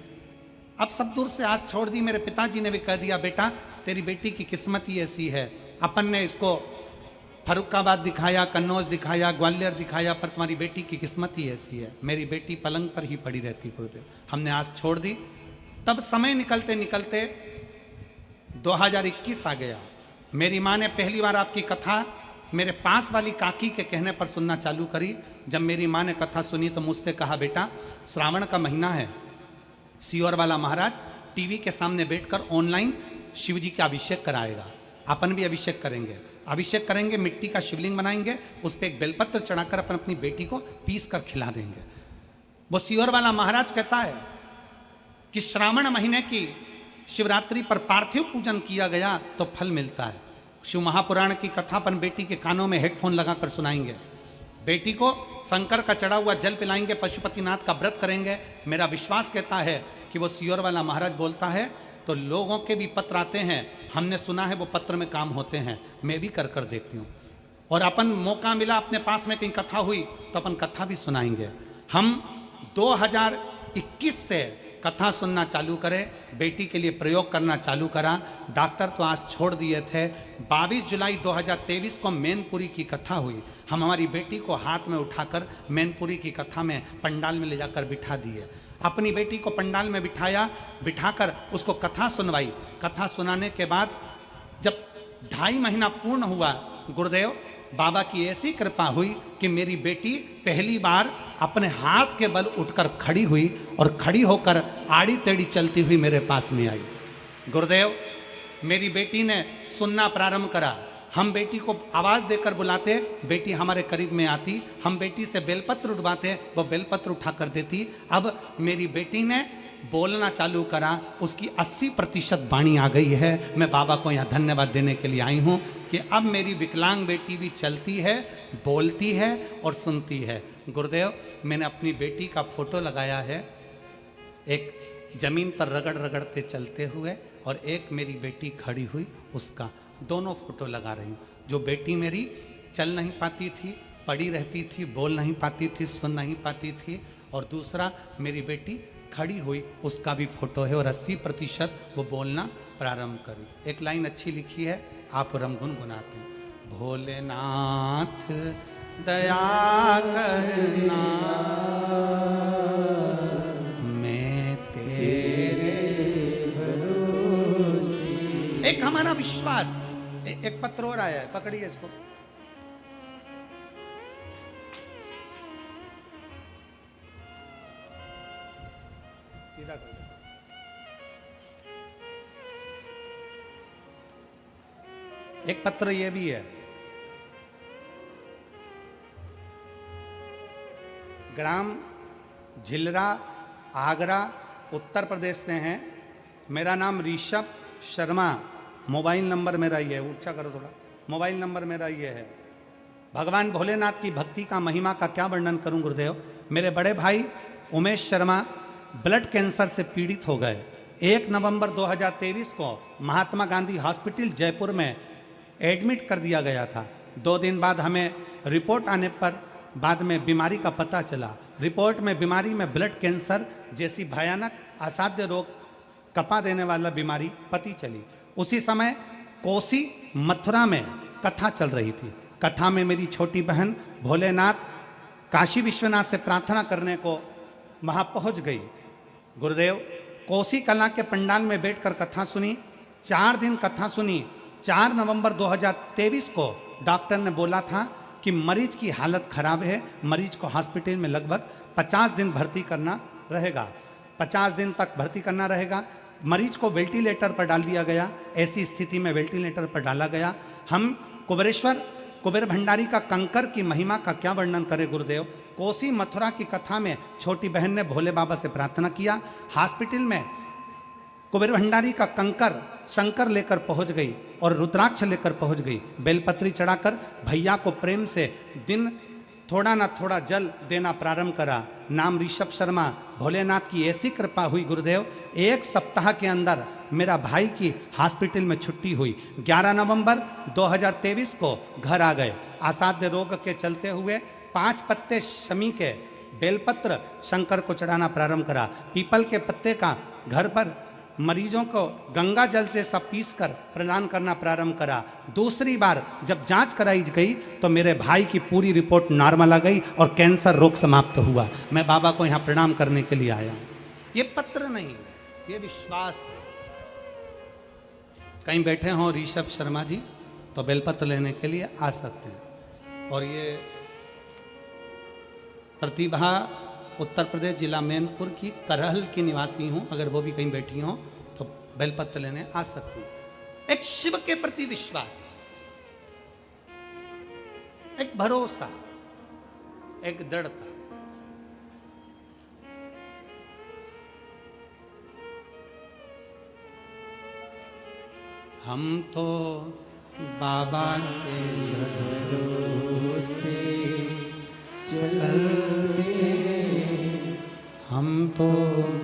अब सब दूर से आस छोड़ दी। मेरे पिताजी ने भी कह दिया, बेटा तेरी बेटी की किस्मत ही ऐसी है। अपन ने इसको फर्रुखाबाद दिखाया, कन्नौज दिखाया, ग्वालियर दिखाया, पर तुम्हारी बेटी की किस्मत ही ऐसी है। मेरी बेटी पलंग पर ही पड़ी रहती गुरुदेव। हमने आस छोड़ दी। तब समय निकलते निकलते 2021 आ गया। मेरी माँ ने पहली बार आपकी कथा मेरे पास वाली काकी के कहने पर सुनना चालू करी। जब मेरी माँ ने कथा सुनी तो मुझसे कहा, बेटा श्रावण का महीना है, सियोर वाला महाराज टीवी के सामने बैठकर ऑनलाइन शिव जी का अभिषेक कराएगा, अपन भी अभिषेक करेंगे। अभिषेक करेंगे, मिट्टी का शिवलिंग बनाएंगे, उस पर एक बेलपत्र चढ़ाकर अपन अपनी बेटी को पीस कर खिला देंगे। वो सियोर वाला महाराज कहता है कि श्रावण महीने की शिवरात्रि पर पार्थिव पूजन किया गया तो फल मिलता है। शिव महापुराण की कथा अपन बेटी के कानों में हेडफोन लगाकर सुनाएंगे, बेटी को शंकर का चढ़ा हुआ जल पिलाएंगे, पशुपतिनाथ का व्रत करेंगे। मेरा विश्वास कहता है कि वो सियोर वाला महाराज बोलता है तो लोगों के भी पत्र आते हैं, हमने सुना है वो पत्र में काम होते हैं, मैं भी कर कर देखती हूँ। और अपन मौका मिला, अपने पास में कहीं कथा हुई तो अपन कथा भी सुनाएंगे। हम 2021 से कथा सुनना चालू करें, बेटी के लिए प्रयोग करना चालू करा। डॉक्टर तो आज छोड़ दिए थे। 22 जुलाई 2023 को मैनपुरी की कथा हुई। हम हमारी बेटी को हाथ में उठाकर मैनपुरी की कथा में पंडाल में ले जाकर बिठा दिए। अपनी बेटी को पंडाल में बिठाया, बिठाकर उसको कथा सुनवाई। कथा सुनाने के बाद जब 2.5 महीना पूर्ण हुआ, गुरुदेव बाबा की ऐसी कृपा हुई कि मेरी बेटी पहली बार अपने हाथ के बल उठकर खड़ी हुई और खड़ी होकर आड़ी टेढ़ी चलती हुई मेरे पास में आई। गुरुदेव, मेरी बेटी ने सुनना प्रारंभ करा। हम बेटी को आवाज़ देकर बुलाते, बेटी हमारे करीब में आती। हम बेटी से बेलपत्र उठवाते, वो बेलपत्र उठा कर देती। अब मेरी बेटी ने बोलना चालू करा, उसकी 80% वाणी आ गई है। मैं बाबा को यहाँ धन्यवाद देने के लिए आई हूँ कि अब मेरी विकलांग बेटी भी चलती है, बोलती है और सुनती है। गुरुदेव, मैंने अपनी बेटी का फोटो लगाया है, एक जमीन पर रगड़ रगड़ते चलते हुए और एक मेरी बेटी खड़ी हुई, उसका दोनों फोटो लगा रही हूँ। जो बेटी मेरी चल नहीं पाती थी, पड़ी रहती थी, बोल नहीं पाती थी, सुन नहीं पाती थी, और दूसरा मेरी बेटी खड़ी हुई, उसका भी फोटो है और 80% वो बोलना प्रारंभ करी। एक लाइन अच्छी लिखी है, आप रम गुनगुनाते हैं। भोलेनाथ दया करना, मैं तेरे भरोसे। एक हमारा विश्वास। एक पत्र और आया है, पकड़िए इसको। सीधा कर। एक पत्र ये भी है, ग्राम झिलरा, आगरा, उत्तर प्रदेश से हैं। मेरा नाम ऋषभ शर्मा, मोबाइल नंबर मेरा ये है, ऊंचा करो थोड़ा, मोबाइल नंबर मेरा ये है। भगवान भोलेनाथ की भक्ति का, महिमा का क्या वर्णन करूं गुरुदेव। मेरे बड़े भाई उमेश शर्मा ब्लड कैंसर से पीड़ित हो गए। 1 नवंबर 2023 को महात्मा गांधी हॉस्पिटल जयपुर में एडमिट कर दिया गया था। 2 दिन बाद हमें रिपोर्ट आने पर बाद में बीमारी का पता चला। रिपोर्ट में बीमारी में ब्लड कैंसर जैसी भयानक असाध्य रोग, कपा देने वाला बीमारी पती चली। उसी समय कोसी मथुरा में कथा चल रही थी। कथा में मेरी छोटी बहन भोलेनाथ काशी विश्वनाथ से प्रार्थना करने को वहाँ पहुँच गई। गुरुदेव, कोसी कला के पंडाल में बैठकर कथा सुनी। 4 दिन कथा सुनी। 4 नवंबर 2023 को डॉक्टर ने बोला था कि मरीज की हालत खराब है, मरीज को हॉस्पिटल में लगभग 50 दिन भर्ती करना रहेगा। 50 दिन तक भर्ती करना रहेगा। मरीज को वेंटिलेटर पर डाल दिया गया। ऐसी स्थिति में वेंटिलेटर पर डाला गया। हम कुबेर भंडारी का कंकर की महिमा का क्या वर्णन करें गुरुदेव। कोसी मथुरा की कथा में छोटी बहन ने भोले बाबा से प्रार्थना किया। हॉस्पिटल में कुबेर भंडारी का कंकर शंकर लेकर पहुंच गई और रुद्राक्ष लेकर पहुंच गई। बेलपत्री चढ़ाकर भैया को प्रेम से दिन थोड़ा ना थोड़ा जल देना प्रारंभ करा। नाम ऋषभ शर्मा। भोलेनाथ की ऐसी कृपा हुई गुरुदेव, 1 सप्ताह के अंदर मेरा भाई की हॉस्पिटल में छुट्टी हुई। 11 नवंबर 2023 को घर आ गए। असाध्य रोग के चलते हुए 5 पत्ते शमी के बेलपत्र शंकर को चढ़ाना प्रारंभ करा। पीपल के पत्ते का घर पर मरीजों को गंगा जल से सब पीस कर प्रदान करना प्रारंभ करा। दूसरी बार जब जांच कराई गई तो मेरे भाई की पूरी रिपोर्ट नॉर्मल आ गई और कैंसर रोग समाप्त हुआ। मैं बाबा को यहाँ प्रणाम करने के लिए आया हूँ। ये पत्र नहीं, ये विश्वास है। कहीं बैठे हों ऋषभ शर्मा जी तो बेलपत्र लेने के लिए आ सकते हैं। और ये प्रतिभा उत्तर प्रदेश जिला मैनपुर की करहल की निवासी हूं, अगर वो भी कहीं बैठी हों तो बेलपत्र लेने आ सकती हैं। एक शिव के प्रति विश्वास, एक भरोसा, एक दृढ़ता। हम तो बाबा के भरोसे चलते हम तो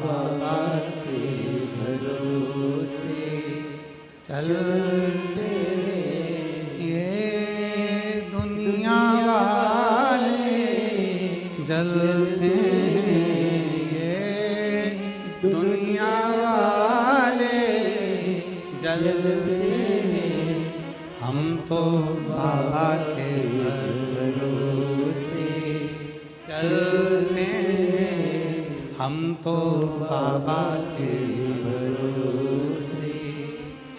बाबा के भरोसे चलते ये दुनिया वाले जलते हैं, ये दुनिया वाले जलते हैं, हम तो बाबा के भरोसे चलते हैं, हम तो बाबा के भरोसे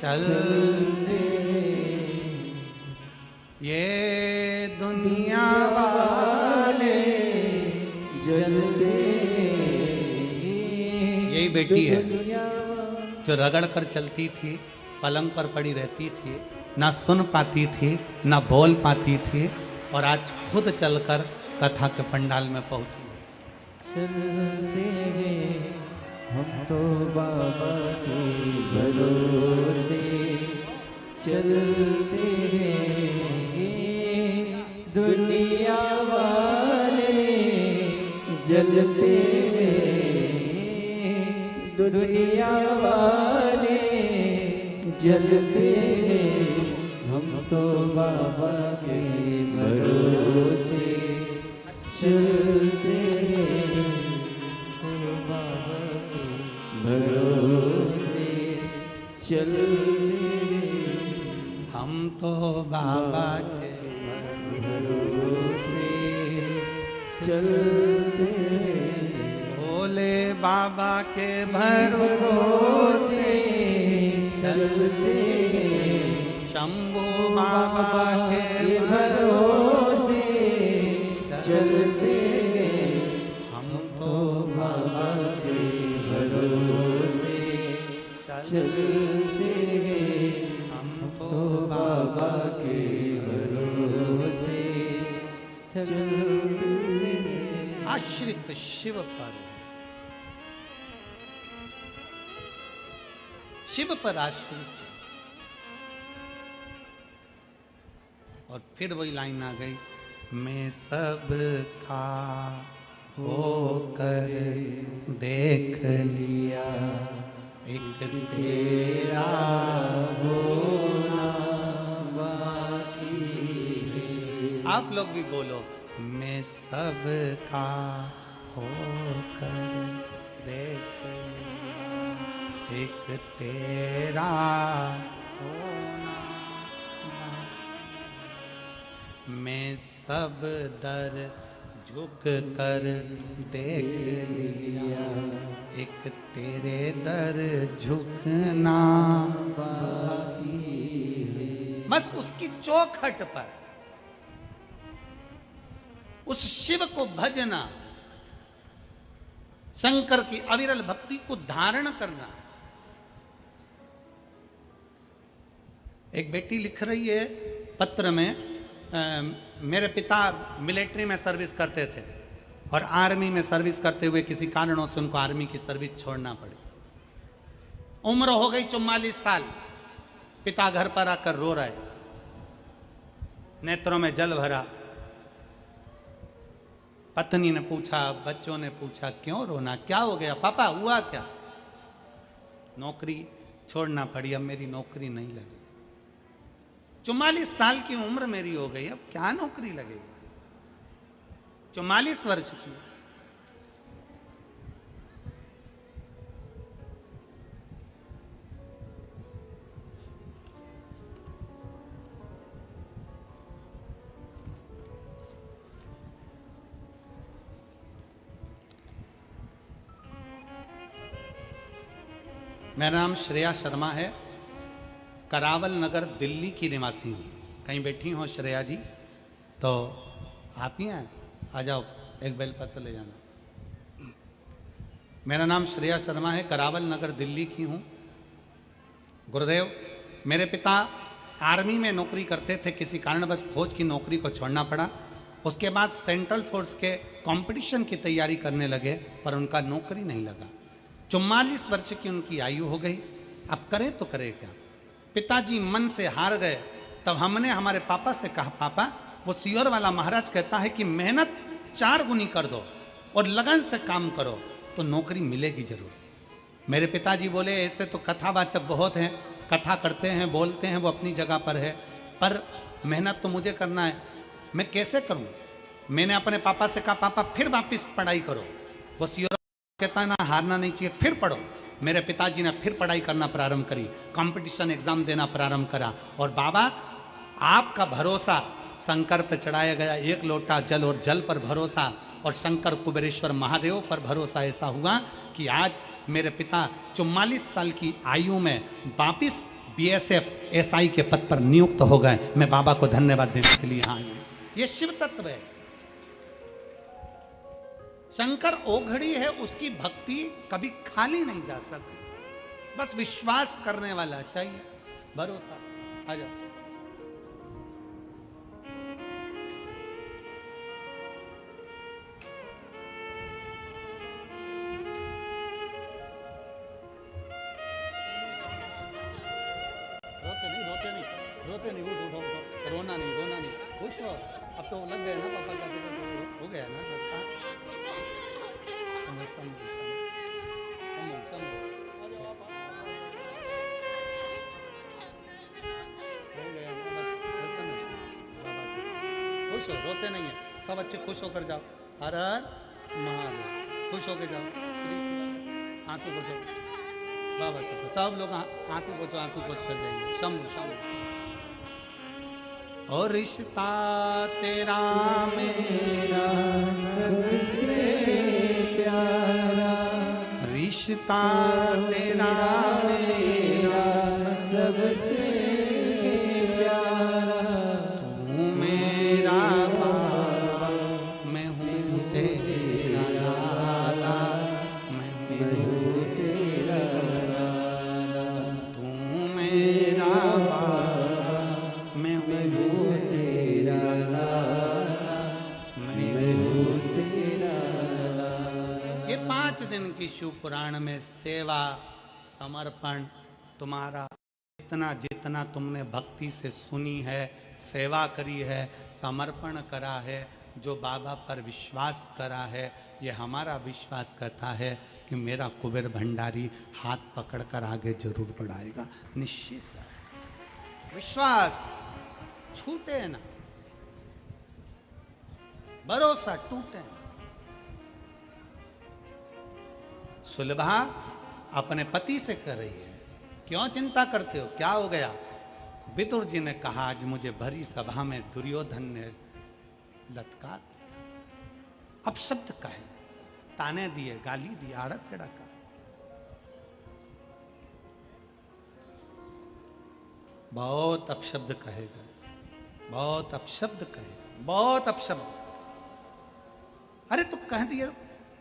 चलते ये दुनिया वाले जलते यही बेटी है जो रगड़ कर चलती थी, पलंग पर पड़ी रहती थी, ना सुन पाती थी, ना बोल पाती थी, और आज खुद चलकर कथा के पंडाल में पहुंची। चलते हैं हम तो बाबा के भरोसे चलते हैं, दुनिया वाले जलते हैं, दुनिया वाले जलते हैं, हम तो बाबा के भरोसे चलते हैं, तो बाबा के भरोसे चलते हम तो बाबा के भरोसे चलते भोले बाबा के भरोसे चलते शंभू बाबा के भरोसे चलते हम तो बाबा के भरोसे चलते हम तो बाबा के भरोसे चलते आश्रित शिव पर आश्रित। और फिर वही लाइन आ गई, मैं सब का होकर देख लिया, एक तेरा होना बाकी है। आप लोग भी बोलो, मैं सब का होकर देख लिया, एक तेरा होना बाकी। मैं सब दर झुक कर देख लिया, एक तेरे दर झुकना बाकी है। बस उसकी चौखट पर उस शिव को भजना, शंकर की अविरल भक्ति को धारण करना। एक बेटी लिख रही है पत्र में, मेरे पिता मिलिट्री में सर्विस करते थे और आर्मी में सर्विस करते हुए किसी कारणों से उनको आर्मी की सर्विस छोड़ना पड़ी। उम्र हो गई 44 साल, पिता घर पर आकर रो रहे, नेत्रों में जल भरा। पत्नी ने पूछा, बच्चों ने पूछा, क्यों रोना, क्या हो गया पापा, हुआ क्या? नौकरी छोड़ना पड़ी, अब मेरी नौकरी नहीं लगी। 44 साल की उम्र मेरी हो गई, अब क्या नौकरी लगेगी? 44 वर्ष की। मेरा नाम श्रेया शर्मा है, करावल नगर दिल्ली की निवासी हूँ। कहीं बैठी हो श्रेया जी तो आप ही हैं, आ जाओ, एक बेलपत्र ले जाना। मेरा नाम श्रेया शर्मा है, करावल नगर दिल्ली की हूँ। गुरुदेव, मेरे पिता आर्मी में नौकरी करते थे, किसी कारणवश फौज की नौकरी को छोड़ना पड़ा। उसके बाद सेंट्रल फोर्स के कंपटीशन की तैयारी करने लगे, पर उनका नौकरी नहीं लगा। 44 वर्ष की उनकी आयु हो गई, अब करें तो करें क्या? पिताजी मन से हार गए तब हमने हमारे पापा से कहा, पापा वो सियोर वाला महाराज कहता है कि मेहनत 4 गुनी कर दो और लगन से काम करो तो नौकरी मिलेगी जरूर। मेरे पिताजी बोले ऐसे तो कथावाचक बहुत हैं, कथा करते हैं, बोलते हैं, वो अपनी जगह पर है, पर मेहनत तो मुझे करना है, मैं कैसे करूं? मैंने अपने पापा से कहा, पापा फिर वापस पढ़ाई करो। वो सियोर कहता है ना, हारना नहीं चाहिए, फिर पढ़ो। मेरे पिताजी ने फिर पढ़ाई करना प्रारंभ करी, कंपटीशन एग्जाम देना प्रारंभ करा। और बाबा आपका भरोसा शंकर पर चढ़ाया गया, 1 लोटा जल, और जल पर भरोसा, और शंकर कुबेरेश्वर महादेव पर भरोसा ऐसा हुआ कि आज मेरे पिता 44 साल की आयु में वापिस BSF SI के पद पर नियुक्त हो गए। मैं बाबा को धन्यवाद देने के लिए यहाँ आया हूं। ये शिव तत्व है। शंकर ओघड़ी है, उसकी भक्ति कभी खाली नहीं जा सकती, बस विश्वास करने वाला चाहिए, भरोसा। आ जाओ। रोते नहीं, उठो, रोना नहीं, खुश हो। अब तो लग गए ना पापा का, हो गया ना। खुश हो, रोते नहीं है, सब अच्छे खुश होकर जाओ। हर हर महादेव, खुश होकर जाओ। आंसू पोछो बाबा को, सब लोग आंसू पोछो, आंसू पोछ कर जाइए। शंभु शंभु। और रिश्ता तेरा मेरा सबसे प्यारा, रिश्ता तेरा मेरा सबसे प्यारा, तू मेरा बाबा, मैं हूँ तेरा लाला, मैं हूँ तेरा लाला, तू मेरा बाबा, मैं हूँ तेरा लाला, मैं हूँ तेरा लाला। ये 5 दिन की शिव पुराण में सेवा समर्पण तुम्हारा जितना जितना तुमने भक्ति से सुनी है, सेवा करी है, समर्पण करा है, जो बाबा पर विश्वास करा है, ये हमारा विश्वास करता है कि मेरा कुबेर भंडारी हाथ पकड़कर आगे जरूर बढ़ाएगा। निश्चित विश्वास छूटे ना, भरोसा टूटे ना। सुलभा अपने पति से कर रही है, क्यों चिंता करते हो, क्या हो गया? विदुर जी ने कहा, आज मुझे भरी सभा में दुर्योधन ने लत्कार दिया, अपशब्द कहे, ताने दिए, गाली दी, आड़ा टेढ़ा कहा। बहुत अपशब्द कहेगा, बहुत अपशब्द कहेगा, बहुत अपशब्द। अरे तो कह दिया,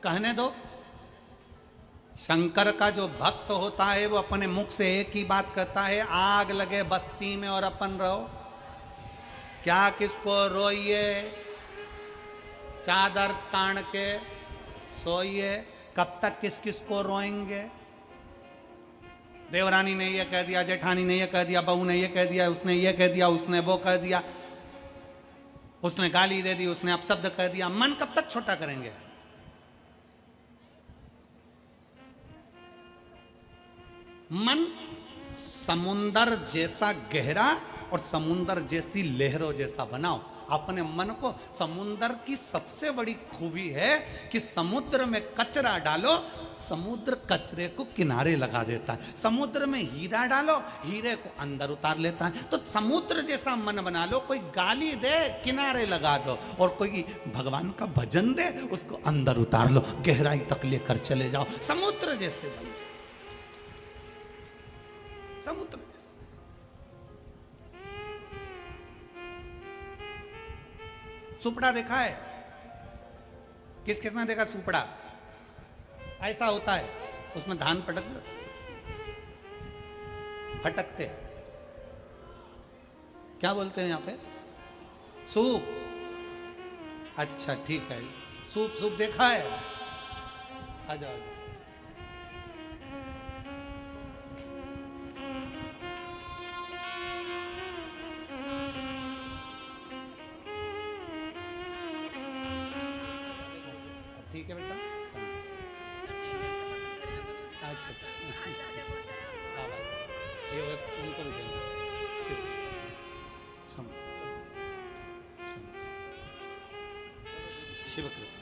कहने दो। शंकर का जो भक्त होता है वो अपने मुख से एक ही बात कहता है, आग लगे बस्ती में और अपन रहो। क्या किसको रोइए, चादर तान के सोइए, कब तक किस किस को रोएंगे? देवरानी ने ये कह दिया, जेठानी ने ये कह दिया, बहू ने ये कह दिया, उसने ये कह दिया, उसने वो कह दिया, उसने गाली दे दी, उसने अपशब्द कह दिया। मन कब तक छोटा करेंगे? मन समुंदर जैसा गहरा और समुंदर जैसी लहरों जैसा बनाओ। अपने मन को, समुंदर की सबसे बड़ी खूबी है कि समुद्र में कचरा डालो, समुद्र कचरे को किनारे लगा देता है। समुद्र में हीरा डालो, हीरे को अंदर उतार लेता है। तो समुद्र जैसा मन बना लो, कोई गाली दे किनारे लगा दो, और कोई भगवान का भजन दे उसको अंदर उतार लो, गहराई तक लेकर चले जाओ, समुद्र जैसे बन जाओ, समुद्र जैसे। सुपड़ा देखा है? किस किसने देखा सुपड़ा? ऐसा होता है, उसमें धान फटकते हैं। क्या बोलते हैं यहां पे? सूप। अच्छा ठीक है, सूप सूप देखा है? आ जाओ। ठीक है बेटा। अच्छा अच्छा हाँ भाई ये उनको भी देंगे। शिव कृपा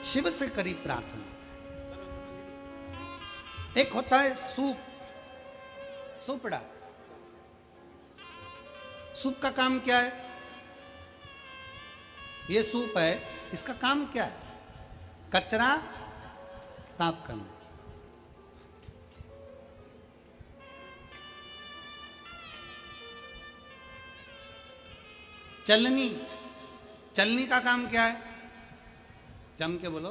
शिव से करी प्रार्थना। एक होता है सूप, सूपड़ा। सूप का काम क्या है? ये सूप है, इसका काम क्या है? कचरा साफ करना। चलनी, चलनी का काम क्या है? जम के बोलो,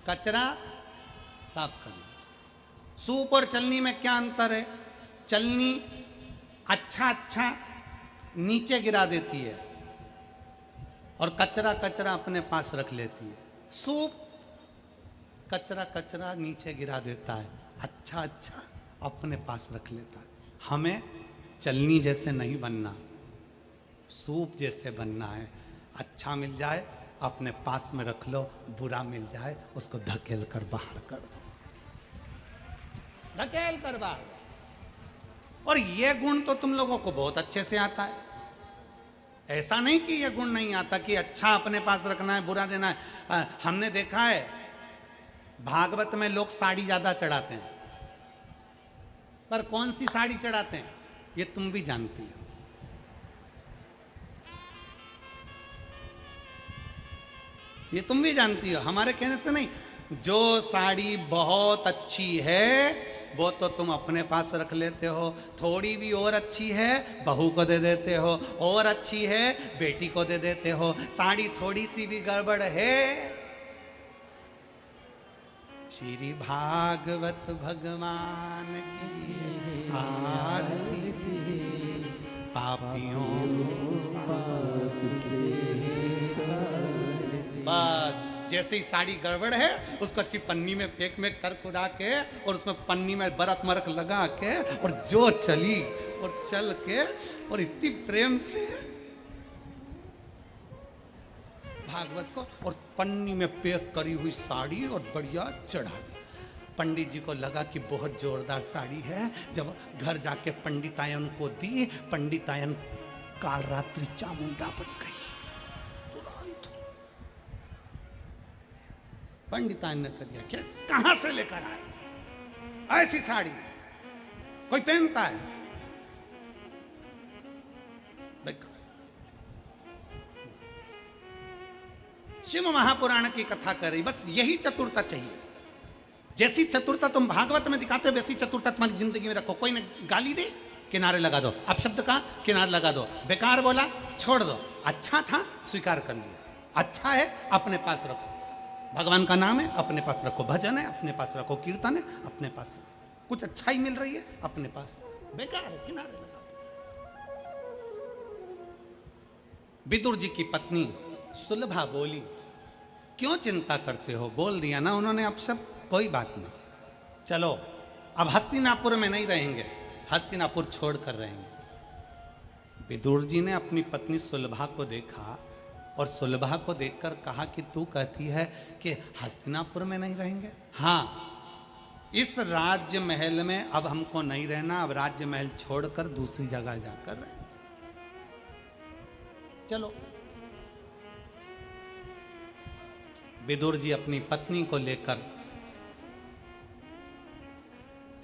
कचरा साफ करना। सूप और चलनी में क्या अंतर है? चलनी अच्छा अच्छा नीचे गिरा देती है और कचरा कचरा अपने पास रख लेती है। सूप कचरा कचरा नीचे गिरा देता है, अच्छा अच्छा अपने पास रख लेता है। हमें चलनी जैसे नहीं बनना, सूप जैसे बनना है। अच्छा मिल जाए अपने पास में रख लो, बुरा मिल जाए उसको धकेल कर बाहर कर दो, धकेल कर बाहर। और ये गुण तो तुम लोगों को बहुत अच्छे से आता है। ऐसा नहीं कि ये गुण नहीं आता कि अच्छा अपने पास रखना है, बुरा देना है। हमने देखा है भागवत में लोग साड़ी ज्यादा चढ़ाते हैं, पर कौन सी साड़ी चढ़ाते हैं ये तुम भी जानती हो। ये तुम भी जानती हो, हमारे कहने से नहीं। जो साड़ी बहुत अच्छी है वो तो तुम अपने पास रख लेते हो, थोड़ी भी और अच्छी है बहू को दे देते हो, और अच्छी है बेटी को दे देते हो। साड़ी थोड़ी सी भी गड़बड़ है, श्री भागवत भगवान की आरती, पापियों बस। जैसे ही साड़ी गड़बड़ है उसको अच्छी पन्नी में फेंक में कर कुड़ा के और उसमें पन्नी में बरक मरक लगा के और जो चली और चल के और इतनी प्रेम से भागवत को और पन्नी में पैक करी हुई साड़ी और बढ़िया चढ़ा दी। पंडित जी को लगा कि बहुत जोरदार साड़ी है। जब घर जाके पंडितायन को दी, पंडितायन काल रात्रि चामुंडा बन गई। पंडितायन ने कह दिया क्या कहां से लेकर आए ऐसी साड़ी, कोई पहनता है? बेकार। शिव महापुराण की कथा कर रही, बस यही चतुरता चाहिए। जैसी चतुरता तुम भागवत में दिखाते हो वैसी चतुरता तुम्हारी जिंदगी में रखो। कोई ने गाली दे किनारे लगा दो, अपशब्द का किनारे लगा दो, बेकार बोला छोड़ दो, अच्छा था स्वीकार कर लिया, अच्छा है अपने पास रखो, भगवान का नाम है अपने पास रखो, भजन है अपने पास रखो, कीर्तन है अपने पास रखो, कुछ अच्छाई मिल रही है अपने पास, बेकार है किनारे लगा दो। विदुर जी की पत्नी सुलभा बोली, क्यों चिंता करते हो? बोल दिया ना उन्होंने अब सब, कोई बात नहीं, चलो अब हस्तिनापुर में नहीं रहेंगे, हस्तिनापुर छोड़ कर रहेंगे। विदुर जी ने अपनी पत्नी सुलभा को देखा और सुलभा को देखकर कहा कि तू कहती है कि हस्तिनापुर में नहीं रहेंगे? हाँ, इस राज्य महल में अब हमको नहीं रहना, अब राज्य महल छोड़कर दूसरी जगह जाकर रहेंगे। चलो। विदुर जी अपनी पत्नी को लेकर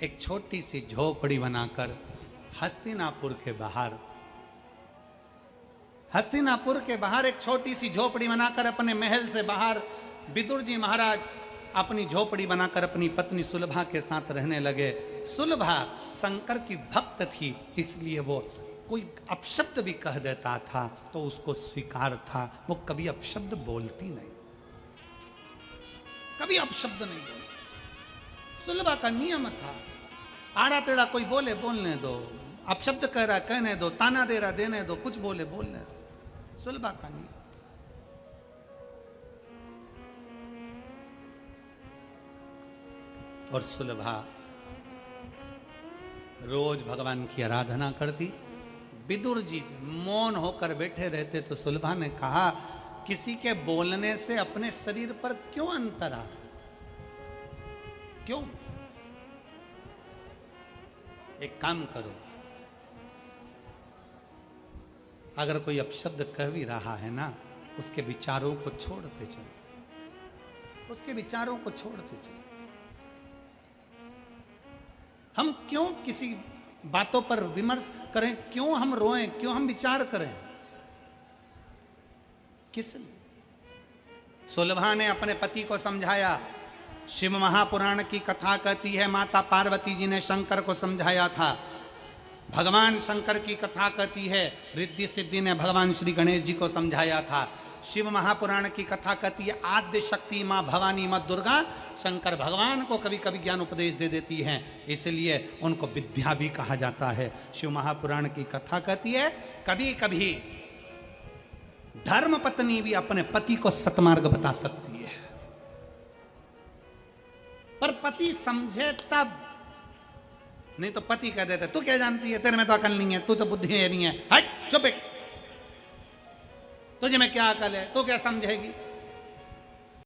एक छोटी सी झोपड़ी बनाकर हस्तिनापुर के बाहर, हस्तिनापुर के बाहर एक छोटी सी झोपड़ी बनाकर अपने महल से बाहर विदुर जी महाराज अपनी झोपड़ी बनाकर अपनी पत्नी सुलभा के साथ रहने लगे। सुलभा शंकर की भक्त थी, इसलिए वो कोई अपशब्द भी कह देता था तो उसको स्वीकार था। वो कभी अपशब्द बोलती नहीं, कभी अपशब्द नहीं बोलती। सुलभा का नियम था, आड़ा टेढ़ा कोई बोले बोलने दो, अपशब्द कह रहा कहने दो, ताना दे रहा देने दो, कुछ बोले बोलने दो। सुलभा का नहीं। और सुलभा रोज भगवान की आराधना करती। विदुर जी मौन होकर बैठे रहते तो सुलभा ने कहा, किसी के बोलने से अपने शरीर पर क्यों अंतर आ? क्यों? एक काम करो, अगर कोई अपशब्द कह भी रहा है ना, उसके विचारों को छोड़ते चलो, उसके विचारों को छोड़ते चलो। हम क्यों किसी बातों पर विमर्श करें? क्यों हम रोएं? क्यों हम विचार करें? किस लिए? सुलभा ने अपने पति को समझाया। शिव महापुराण की कथा कहती है, माता पार्वती जी ने शंकर को समझाया था। भगवान शंकर की कथा कहती है, रिद्धि सिद्धि ने भगवान श्री गणेश जी को समझाया था। शिव महापुराण की कथा कहती है, आद्य शक्ति माँ भवानी माँ दुर्गा शंकर भगवान को कभी कभी ज्ञान उपदेश दे देती हैं, इसलिए उनको विद्या भी कहा जाता है। शिव महापुराण की कथा कहती है, कभी कभी धर्म पत्नी भी अपने पति को सतमार्ग बता सकती है, पर पति समझे तब। नहीं तो पति कह देते, तू क्या जानती है, तेरे में तो अकल नहीं है, तू तो बुद्धि नहीं है, हट चुप बैठ, तुझे में क्या अकल है, तू क्या समझेगी?